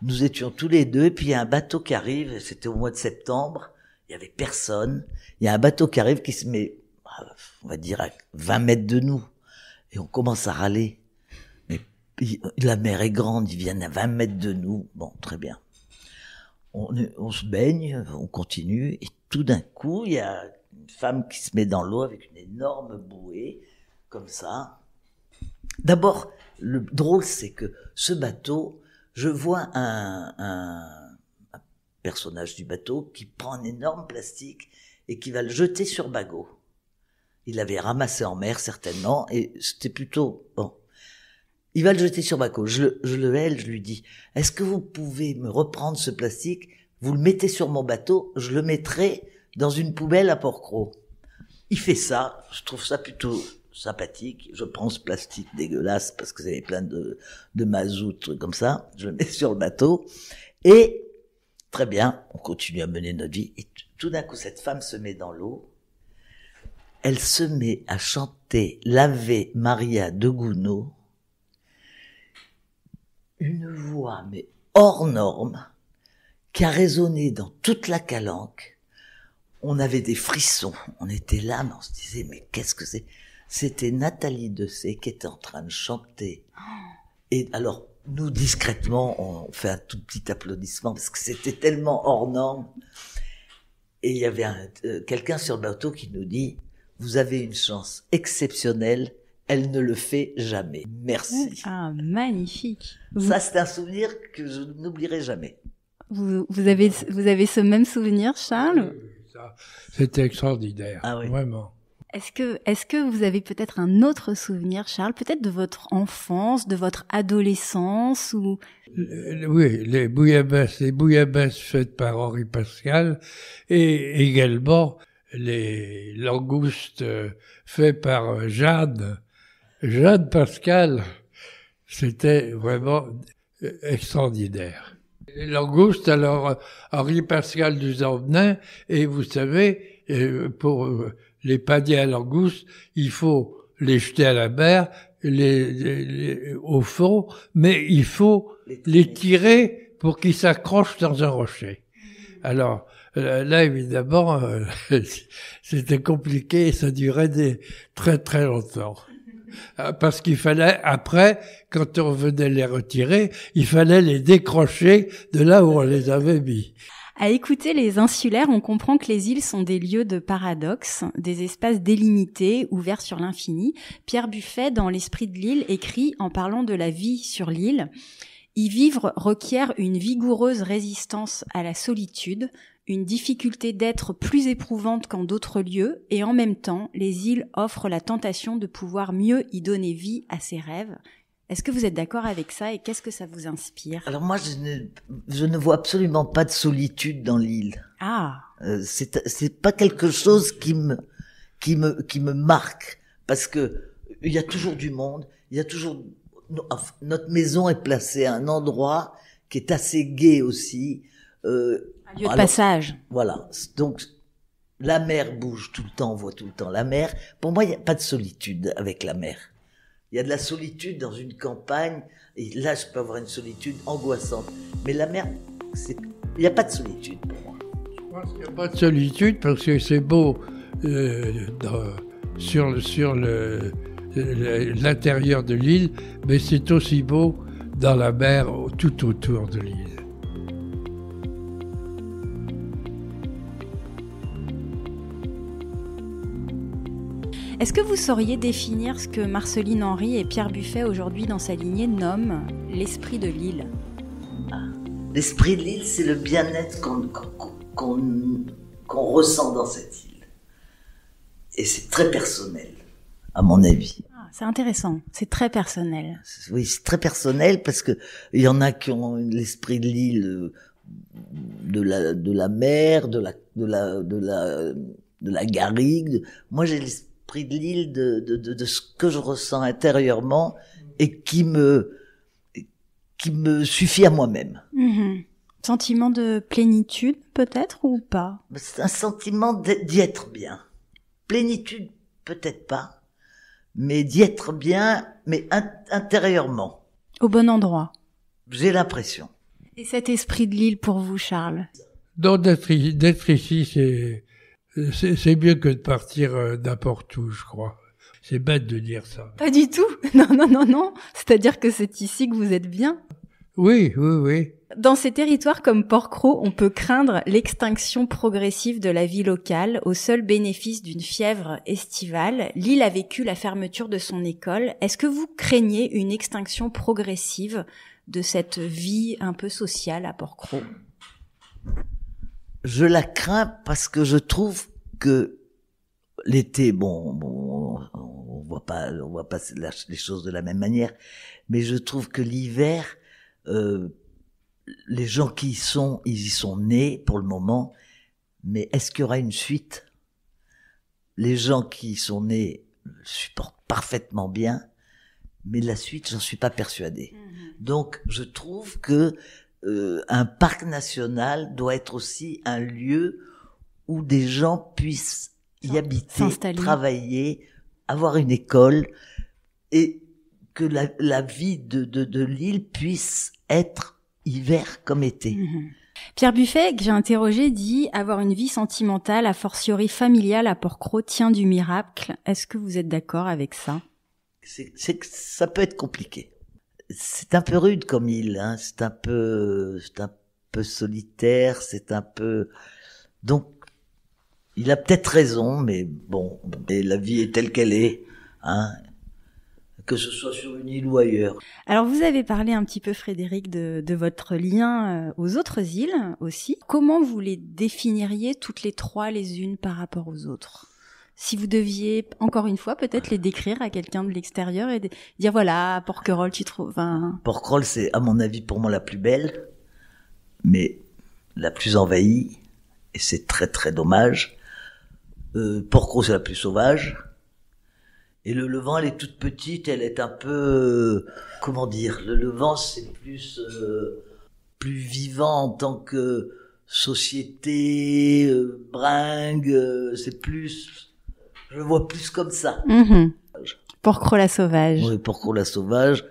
Nous étions tous les deux, et puis il y a un bateau qui arrive, c'était au mois de septembre, il y avait personne. Il y a un bateau qui arrive qui se met, on va dire, à 20 mètres de nous. Et on commence à râler. Mais la mer est grande, ils viennent à 20 mètres de nous. Bon, très bien. On se baigne, on continue, et tout d'un coup, il y a une femme qui se met dans l'eau avec une énorme bouée, comme ça. D'abord, le drôle, c'est que ce bateau, je vois un personnage du bateau qui prend un énorme plastique et qui va le jeter sur Bagot. Il l'avait ramassé en mer, certainement, et c'était plutôt... Bon. Il va le jeter sur Bagot. Je le hèle, je lui dis, est-ce que vous pouvez me reprendre ce plastique? Vous le mettez sur mon bateau, je le mettrai dans une poubelle à Port-Cros. Il fait ça, je trouve ça plutôt sympathique. Je prends ce plastique dégueulasse parce que c'est plein de mazout, trucs comme ça. Je le mets sur le bateau et très bien, on continue à mener notre vie. Et tout d'un coup, cette femme se met dans l'eau. Elle se met à chanter l'Ave Maria de Gounod. Une voix, mais hors norme, qui a résonné dans toute la calanque. On avait des frissons. On était là, mais on se disait, mais qu'est-ce que c'est? C'était Nathalie Dessay qui était en train de chanter. Et alors, nous, discrètement, on fait un tout petit applaudissement parce que c'était tellement hors norme. Et il y avait quelqu'un sur le bateau qui nous dit, vous avez une chance exceptionnelle, elle ne le fait jamais. Merci. Ah, magnifique. Ça, c'est un souvenir que je n'oublierai jamais. Vous avez ce même souvenir, Charles? C'était extraordinaire. Ah oui. Vraiment. Est-ce que vous avez peut-être un autre souvenir, Charles, peut-être de votre enfance, de votre adolescence ou... Oui, les bouillabaisse faites par Henri Pascal et également les langoustes faites par Jeanne Pascal. C'était vraiment extraordinaire. Les langoustes, alors Henri Pascal nous emmenait et vous savez, pour les paniers à langoustes, il faut les jeter à la mer, au fond, mais il faut les tirer pour qu'ils s'accrochent dans un rocher. Alors, là, évidemment, c'était compliqué et ça durait très très longtemps. Parce qu'il fallait, après, quand on venait les retirer, il fallait les décrocher de là où on les avait mis. À écouter les insulaires, on comprend que les îles sont des lieux de paradoxe, des espaces délimités, ouverts sur l'infini. Pierre Buffet, dans L'Esprit de l'île, écrit, en parlant de la vie sur l'île, « Y vivre requiert une vigoureuse résistance à la solitude, une difficulté d'être plus éprouvante qu'en d'autres lieux, et en même temps, les îles offrent la tentation de pouvoir mieux y donner vie à ses rêves. » Est-ce que vous êtes d'accord avec ça et qu'est-ce que ça vous inspire? Alors moi, je ne vois absolument pas de solitude dans l'île. Ah. C'est pas quelque chose qui me marque parce que il y a toujours du monde, il y a toujours notre maison est placée à un endroit qui est assez gai aussi. Un lieu de passage. Voilà. Donc la mer bouge tout le temps, on voit tout le temps la mer. Pour moi, il n'y a pas de solitude avec la mer. Il y a de la solitude dans une campagne, et là, je peux avoir une solitude angoissante. Mais la mer, il n'y a pas de solitude pour moi. Je pense qu'il n'y a pas de solitude parce que c'est beau sur l'intérieur de l'île, mais c'est aussi beau dans la mer tout autour de l'île. Est-ce que vous sauriez définir ce que Marceline Henry et Pierre Buffet aujourd'hui dans sa lignée nomment l'esprit de l'île? L'esprit de l'île, c'est le bien-être qu'on ressent dans cette île. Et c'est très personnel, à mon avis. C'est intéressant, c'est très personnel. Oui, c'est très personnel parce que il y en a qui ont l'esprit de l'île de la mer, de la garrigue. Moi, j'ai l'esprit de l'île de ce que je ressens intérieurement et qui me suffit à moi-même. Mmh. Sentiment de plénitude peut-être ou pas? C'est un sentiment d'y être bien. Plénitude peut-être pas, mais d'y être bien, mais intérieurement. Au bon endroit. J'ai l'impression. Et cet esprit de l'île pour vous, Charles? Donc d'être ici, c'est mieux que de partir n'importe où, je crois. C'est bête de dire ça. Pas du tout. Non. C'est-à-dire que c'est ici que vous êtes bien. Oui. Dans ces territoires comme Port-Cros, on peut craindre l'extinction progressive de la vie locale au seul bénéfice d'une fièvre estivale. L'île a vécu la fermeture de son école. Est-ce que vous craignez une extinction progressive de cette vie un peu sociale à Port-Cros? Je la crains parce que je trouve que l'été, on voit pas les choses de la même manière, mais je trouve que l'hiver, les gens qui ils y sont nés pour le moment, mais est-ce qu'il y aura une suite? Les gens qui y sont nés supportent parfaitement bien, mais la suite, j'en suis pas persuadé. Donc, je trouve que un parc national doit être aussi un lieu où des gens puissent y habiter, travailler, avoir une école, et que la vie de l'île puisse être hiver comme été. Pierre Buffet, que j'ai interrogé, dit avoir une vie sentimentale, a fortiori familiale à Port-Cros, tient du miracle. Est-ce que vous êtes d'accord avec ça? C'est que ça peut être compliqué. C'est un peu rude comme île, hein. C'est un peu solitaire, c'est un peu, donc, il a peut-être raison, mais bon, et la vie est telle qu'elle est, hein. Que ce soit sur une île ou ailleurs. Alors vous avez parlé un petit peu, Frédéric, de votre lien aux autres îles aussi. Comment vous les définiriez toutes les trois les unes par rapport aux autres? Si vous deviez, encore une fois, peut-être les décrire à quelqu'un de l'extérieur et dire voilà, Porquerolles, tu trouves... Porquerolles, c'est à mon avis pour moi la plus belle, mais la plus envahie, et c'est très très dommage. Port-Cros, c'est la plus sauvage. Et le Levant, elle est toute petite, elle est un peu... comment dire? Le Levant, c'est plus vivant en tant que société, bringue, c'est plus... Je le vois plus comme ça. Port-Cros la sauvage. Oui, Port-Cros la sauvage.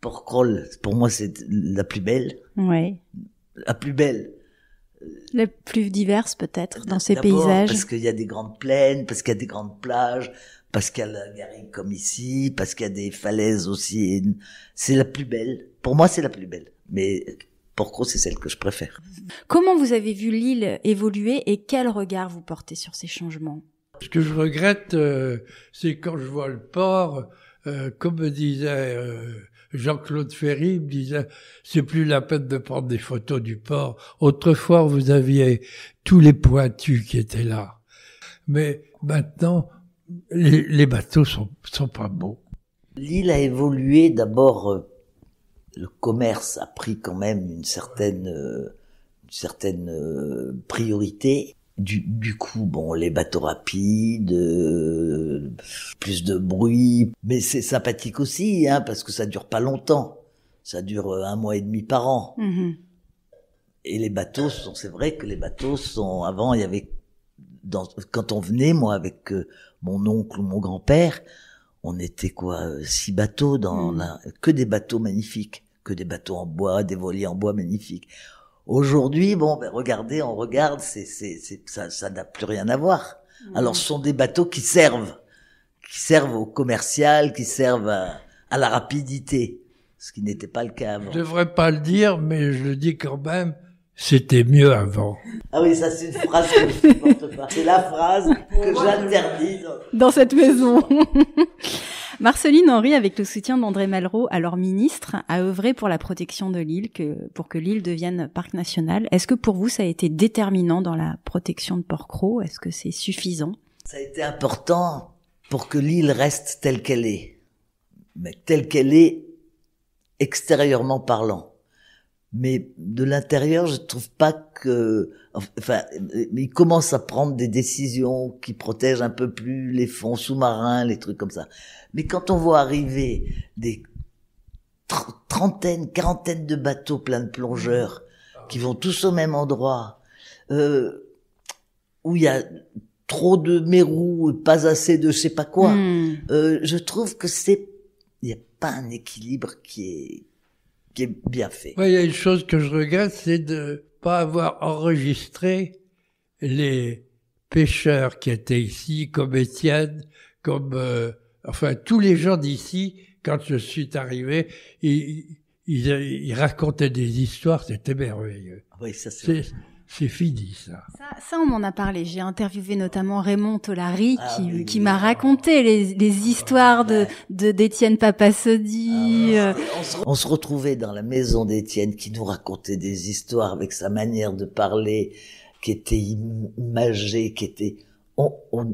Port-Cros, pour moi, c'est la plus belle. Oui. La plus belle. La plus diverse, peut-être, dans ces paysages. Parce qu'il y a des grandes plaines, parce qu'il y a des grandes plages, parce qu'il y a la garrigue comme ici, parce qu'il y a des falaises aussi. C'est la plus belle. Pour moi, c'est la plus belle. Mais Port-Cros, c'est celle que je préfère. Comment vous avez vu l'île évoluer et quel regard vous portez sur ces changements? Ce que je regrette, c'est quand je vois le port, comme me disait Jean-Claude Ferry, me disait, c'est plus la peine de prendre des photos du port. Autrefois, vous aviez tous les pointus qui étaient là. Mais maintenant, les bateaux sont pas beaux. L'île a évolué. D'abord, le commerce a pris quand même une certaine priorité. Du coup, les bateaux rapides, plus de bruit, mais c'est sympathique aussi, hein, parce que ça dure pas longtemps. Ça dure 1 mois et demi par an. Et les bateaux c'est vrai que les bateaux avant, il y avait, quand on venait, moi, avec mon oncle ou mon grand-père, on était 6 bateaux que des bateaux magnifiques, que des bateaux en bois, des voiliers en bois magnifiques. Aujourd'hui, regardez, on regarde, ça n'a plus rien à voir. Alors, ce sont des bateaux qui servent servent au commercial, qui servent à la rapidité, ce qui n'était pas le cas avant. Je devrais pas le dire, mais je le dis quand même, c'était mieux avant. Ah oui, ça c'est une phrase que je supporte pas. C'est la phrase que j'interdis dans cette maison. Marceline Henry, avec le soutien d'André Malraux, alors ministre, a œuvré pour la protection de l'île, pour que l'île devienne parc national. Est-ce que pour vous, ça a été déterminant dans la protection de Port-Cros? Est-ce que c'est suffisant? Ça a été important pour que l'île reste telle qu'elle est. Mais telle qu'elle est, extérieurement parlant. Mais de l'intérieur, je trouve pas que, enfin, il commence à prendre des décisions qui protègent un peu plus les fonds sous-marins, les trucs comme ça. Mais quand on voit arriver des trentaines, quarantaines de bateaux pleins de plongeurs qui vont tous au même endroit, où il y a trop de mérous, pas assez de je sais pas quoi, je trouve que il n'y a pas un équilibre qui est bien fait. Ouais, il y a une chose que je regrette, c'est de pas avoir enregistré les pêcheurs qui étaient ici, comme Étienne, comme enfin tous les gens d'ici. Quand je suis arrivé, ils racontaient des histoires, c'était merveilleux. Oui, ça c'est fini, ça. Ça, on m'en a parlé. J'ai interviewé notamment Raymond Tolary, qui m'a raconté les histoires d'Étienne Papassodi. On se retrouvait dans la maison d'Étienne, qui nous racontait des histoires avec sa manière de parler, qui était imagée, qui était,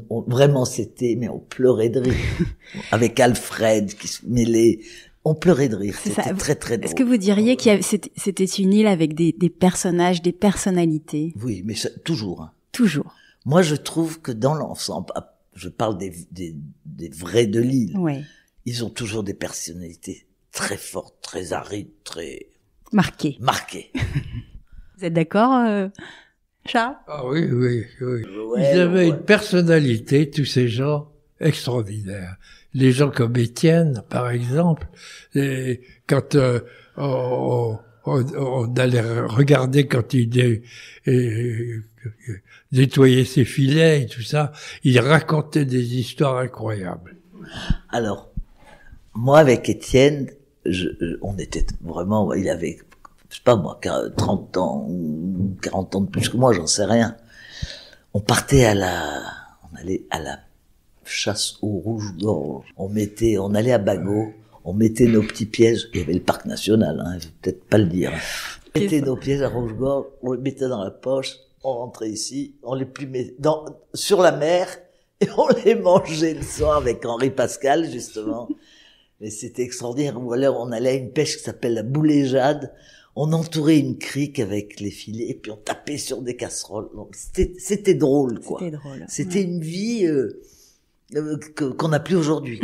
vraiment c'était, mais on pleurait de rire. Avec Alfred, qui se mêlait. On pleurait de rire, c'était très très drôle. Est-ce que vous diriez c'était une île avec des personnages, des personnalités? Oui, mais toujours. Hein. Toujours. Moi, je trouve que dans l'ensemble, je parle des vrais de l'île, ouais. Ils ont toujours des personnalités très fortes, très arides, très... Marquées. Vous êtes d'accord, Charles? Ah oui. Ouais, ils avaient une personnalité, tous ces gens, extraordinaires. Les gens comme Étienne, par exemple, et quand on allait regarder quand il nettoyait ses filets et tout ça, il racontait des histoires incroyables. Alors, moi avec Étienne, on était vraiment, il avait, je sais pas moi, 30 ans ou 40 ans de plus que moi, j'en sais rien. On partait on allait à la chasse au rouge-gorge. On allait à Bagot, on mettait nos petits pièges. Il y avait le parc national, je vais peut-être pas le dire. On mettait nos pièges à rouge-gorge, on les mettait dans la poche, on rentrait ici, on les plumait sur la mer, et on les mangeait le soir avec Henri Pascal, justement. Mais c'était extraordinaire. Ou alors, on allait à une pêche qui s'appelle la Boulet-Jade. On entourait une crique avec les filets, et puis on tapait sur des casseroles. Donc, c'était drôle, quoi. C'était drôle. C'était une vie, qu'on n'a plus aujourd'hui.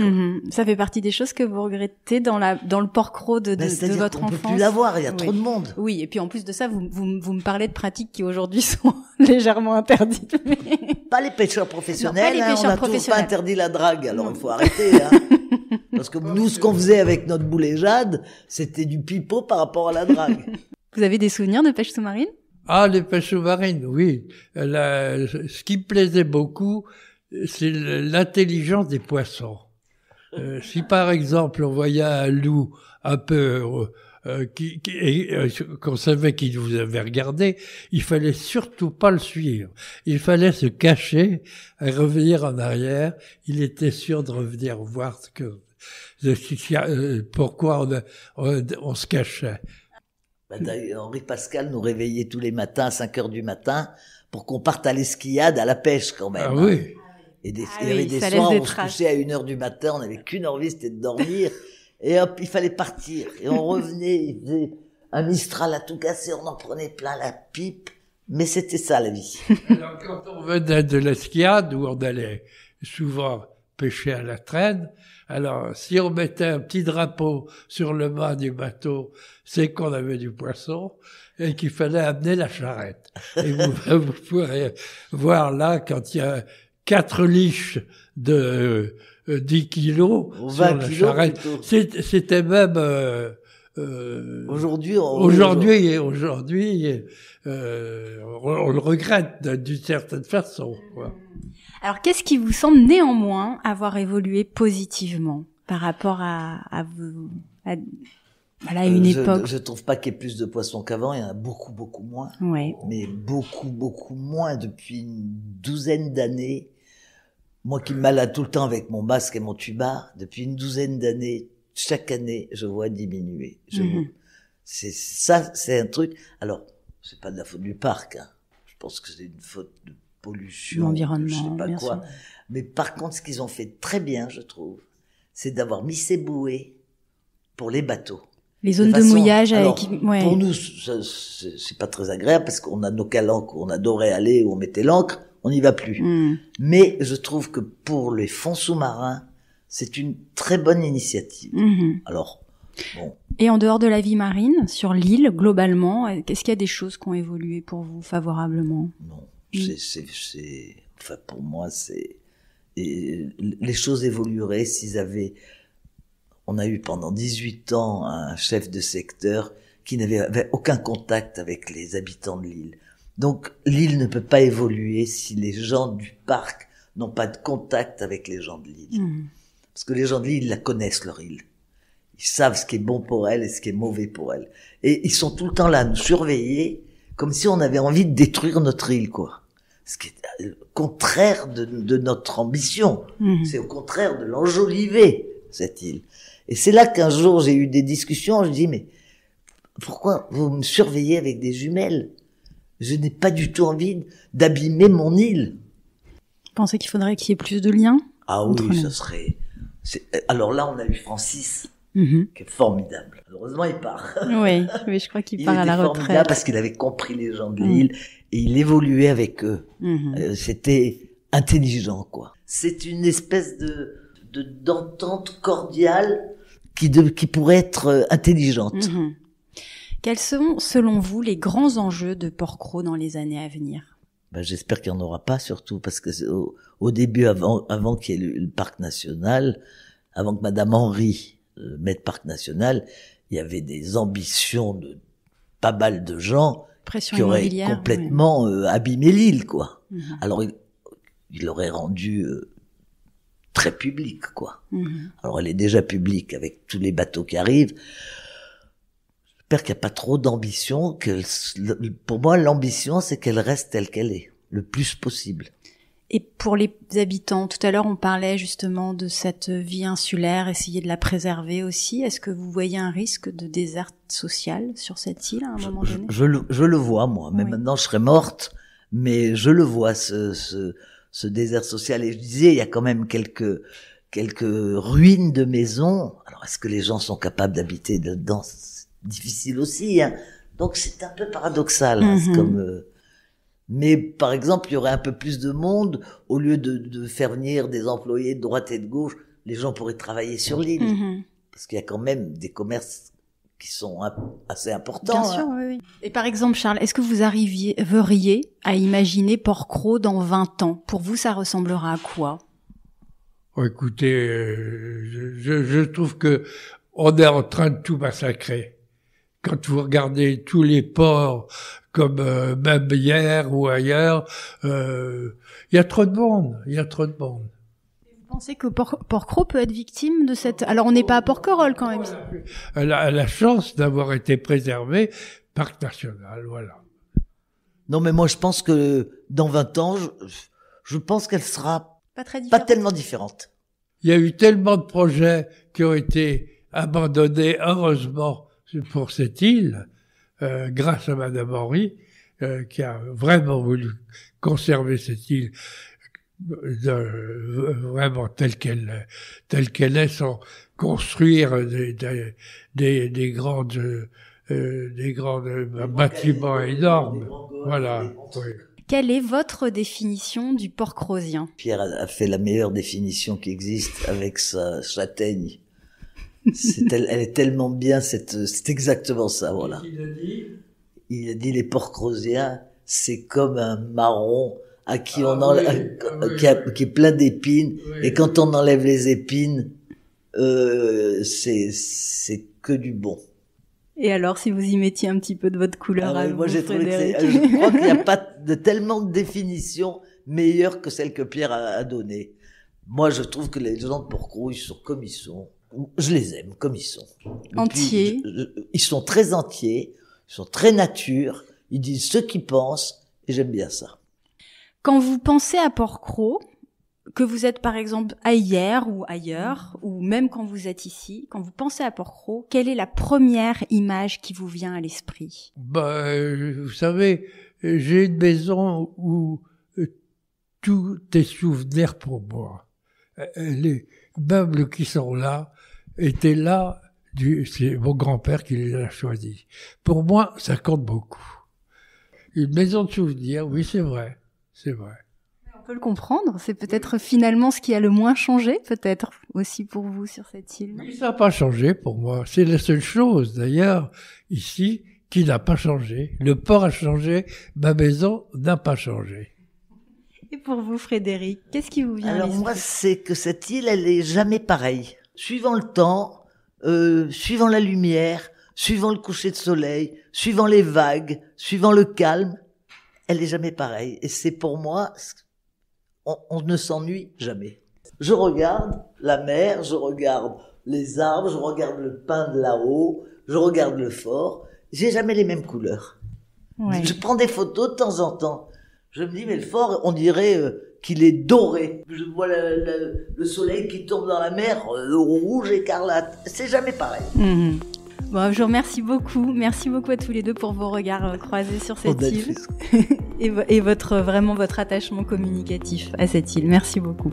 Ça fait partie des choses que vous regrettez dans le Port-Cros de votre enfance. On peut plus l'avoir, il y a trop de monde. Oui, et puis en plus de ça, vous me parlez de pratiques qui aujourd'hui sont légèrement interdites. Pas les pêcheurs professionnels, on n'a toujours pas interdit la drague, alors il faut arrêter. Parce que nous, ce qu'on faisait avec notre Boulet-Jade, c'était du pipeau par rapport à la drague. Vous avez des souvenirs de pêche sous-marine? Ah, les pêches sous-marines, oui. Ce qui me plaisait beaucoup, c'est l'intelligence des poissons. Si par exemple on voyait un loup un peu qu'on savait qu'il vous avait regardé, il fallait surtout pas le suivre. Il fallait se cacher et revenir en arrière. Il était sûr de revenir voir pourquoi on se cachait. D'ailleurs, Henri Pascal nous réveillait tous les matins à 5h du matin pour qu'on parte à l'esquillade, à la pêche quand même. Ah oui. Et il y avait des soirs où on se couchait à 1h du matin, on n'avait qu'une envie, c'était de dormir. Et hop, il fallait partir. Et on revenait, il faisait un Mistral à tout casser, on en prenait plein la pipe. Mais c'était ça, la vie. Alors, quand on venait de l'esquillade, où on allait souvent pêcher à la traîne, alors, si on mettait un petit drapeau sur le mât du bateau, c'est qu'on avait du poisson et qu'il fallait amener la charrette. Et vous pourrez voir là, quand il y a 4 liches de 10 kilos sur la charrette, c'était même Aujourd'hui, on le regrette d'une certaine façon, quoi. Alors, qu'est-ce qui vous semble néanmoins avoir évolué positivement par rapport à une époque? Je trouve pas qu'il y ait plus de poissons qu'avant. Il y en a beaucoup, beaucoup moins. Ouais. Mais beaucoup, beaucoup moins depuis une douzaine d'années. Moi qui me malade tout le temps avec mon masque et mon tuba, depuis une douzaine d'années, chaque année, je vois diminuer. C'est un truc. Alors, c'est pas de la faute du parc, hein. Je pense que c'est une faute de pollution, l'environnement, je sais pas bien quoi. sûr. Mais par contre, ce qu'ils ont fait très bien, je trouve, c'est d'avoir mis ces bouées pour les bateaux. Les zones de mouillage alors, avec... Ouais. Pour nous, c'est pas très agréable parce qu'on a nos calanques où on adorait aller, où on mettait l'ancre, on n'y va plus. Mais je trouve que pour les fonds sous-marins, c'est une très bonne initiative. Alors, bon. Et en dehors de la vie marine, sur l'île, globalement, est-ce qu'il y a des choses qui ont évolué pour vous favorablement? Non. Enfin, pour moi, les choses évolueraient s'ils avaient... On a eu pendant 18 ans un chef de secteur qui n'avait aucun contact avec les habitants de l'île. Donc, l'île ne peut pas évoluer si les gens du parc n'ont pas de contact avec les gens de l'île. Parce que les gens de l'île, ils la connaissent, leur île. Ils savent ce qui est bon pour elle et ce qui est mauvais pour elle. Et ils sont tout le temps là à nous surveiller, comme si on avait envie de détruire notre île, quoi. Ce qui est le contraire de notre ambition. C'est au contraire de l'enjoliver, cette île. Et c'est là qu'un jour, j'ai eu des discussions, je dis, mais pourquoi vous me surveillez avec des jumelles? Je n'ai pas du tout envie d'abîmer mon île. Vous pensez qu'il faudrait qu'il y ait plus de liens? Ah oui, ça serait... Alors là, on a eu Francis, qui est formidable. Heureusement, il part. Oui, je crois qu'il part à la retraite. Il était formidable parce qu'il avait compris les gens de l'île et il évoluait avec eux. C'était intelligent, quoi. C'est une espèce d'entente cordiale qui pourrait être intelligente. Quels sont, selon vous, les grands enjeux de Port-Cros dans les années à venir? J'espère qu'il n'y en aura pas, surtout parce que au début, avant qu'il y ait le parc national, avant que Madame Henry mette parc national, il y avait des ambitions de pas mal de gens qui auraient complètement abîmé l'île, quoi. Alors, il l'aurait rendu très publique, quoi. Alors, elle est déjà publique avec tous les bateaux qui arrivent. J'espère qu'il n'y a pas trop d'ambition. Pour moi, l'ambition, c'est qu'elle reste telle qu'elle est, le plus possible. Et pour les habitants, tout à l'heure, on parlait justement de cette vie insulaire, essayer de la préserver aussi. Est-ce que vous voyez un risque de désert social sur cette île à un moment donné? Je le vois, moi. Mais maintenant, je serais morte. Mais je le vois, ce désert social. Et je disais, il y a quand même quelques ruines de maisons. Alors, est-ce que les gens sont capables d'habiter dedans? C'est difficile aussi, hein. Donc, c'est un peu paradoxal. Hein. C'est comme... Mais, par exemple, il y aurait un peu plus de monde. Au lieu de faire venir des employés de droite et de gauche, les gens pourraient travailler sur l'île. Parce qu'il y a quand même des commerces qui sont assez importants. Bien sûr, oui. Et par exemple, Charles, est-ce que vous arriveriez à imaginer Port-Cros dans 20 ans? Pour vous, ça ressemblera à quoi? Écoutez, je trouve que on est en train de tout massacrer. Quand vous regardez tous les ports, comme même hier ou ailleurs, il y a trop de monde. Vous pensez que Port-Cros peut être victime de cette... Alors, on n'est pas à Porquerolles, quand même. Elle a la chance d'avoir été préservée, parc national, voilà. Non, mais moi, je pense que dans 20 ans, je pense qu'elle sera pas tellement différente. Il y a eu tellement de projets qui ont été abandonnés, heureusement, pour cette île, grâce à Madame Henry, qui a vraiment voulu conserver cette île vraiment telle qu'elle est, sans construire des grands bâtiments énormes. Voilà. Oui. Quelle est votre définition du Port-Crosien? Pierre a fait la meilleure définition qui existe avec sa châtaigne. Elle est tellement bien, c'est exactement ça, voilà. Il a dit les Port-Crosiens, c'est comme un marron à qui qui est plein d'épines, et quand on enlève les épines, c'est que du bon. Et alors, si vous y mettiez un petit peu de votre couleur à vous, moi, j'ai trouvé que je crois qu'il n'y a pas tellement de définition meilleure que celle que Pierre a donnée. Moi, je trouve que les gens de Porquerolles, ils sont comme ils sont. Je les aime comme ils sont. Entiers. Ils sont très entiers, ils sont très nature, ils disent ce qu'ils pensent, et j'aime bien ça. Quand vous pensez à Porquerolles, que vous êtes par exemple à hier ou ailleurs, ou même quand vous êtes ici, quand vous pensez à Porquerolles, quelle est la première image qui vous vient à l'esprit? Vous savez, j'ai une maison où tout est souvenir pour moi. Les meubles qui sont là étaient là, c'est mon grand-père qui les a choisis. Pour moi, ça compte beaucoup. Une maison de souvenirs, oui, c'est vrai. On peut le comprendre, c'est peut-être finalement ce qui a le moins changé, peut-être aussi pour vous sur cette île. Oui, ça n'a pas changé pour moi. C'est la seule chose, d'ailleurs, ici, qui n'a pas changé. Le port a changé, ma maison n'a pas changé. Et pour vous, Frédéric, qu'est-ce qui vous vient à l'esprit? Alors moi, c'est que cette île, elle est jamais pareille. Suivant le temps, suivant la lumière, suivant le coucher de soleil, suivant les vagues, suivant le calme, elle est jamais pareille. Et c'est pour moi, on ne s'ennuie jamais. Je regarde la mer, je regarde les arbres, je regarde le pin de là-haut, je regarde le fort. J'ai jamais les mêmes couleurs. Ouais. Je prends des photos de temps en temps. Je me dis, mais le fort, on dirait qu'il est doré. Je vois le soleil qui tombe dans la mer, rouge écarlate. C'est jamais pareil. Mmh. Bon, je vous remercie beaucoup. Merci beaucoup à tous les deux pour vos regards croisés sur cette île et vraiment votre attachement communicatif à cette île. Merci beaucoup.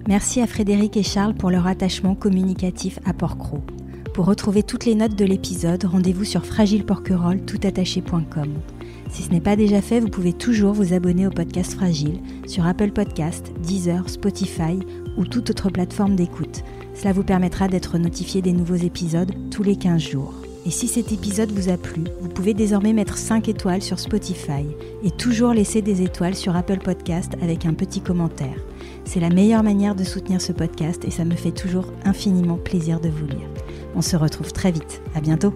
Merci à Frédéric et Charles pour leur attachement communicatif à Porquerolles. Pour retrouver toutes les notes de l'épisode, rendez-vous sur fragileporquerolles.toutattaché.com. Si ce n'est pas déjà fait, vous pouvez toujours vous abonner au podcast Fragile sur Apple Podcasts, Deezer, Spotify ou toute autre plateforme d'écoute. Cela vous permettra d'être notifié des nouveaux épisodes tous les 15 jours. Et si cet épisode vous a plu, vous pouvez désormais mettre 5 étoiles sur Spotify et toujours laisser des étoiles sur Apple Podcasts avec un petit commentaire. C'est la meilleure manière de soutenir ce podcast et ça me fait toujours infiniment plaisir de vous lire. On se retrouve très vite. À bientôt.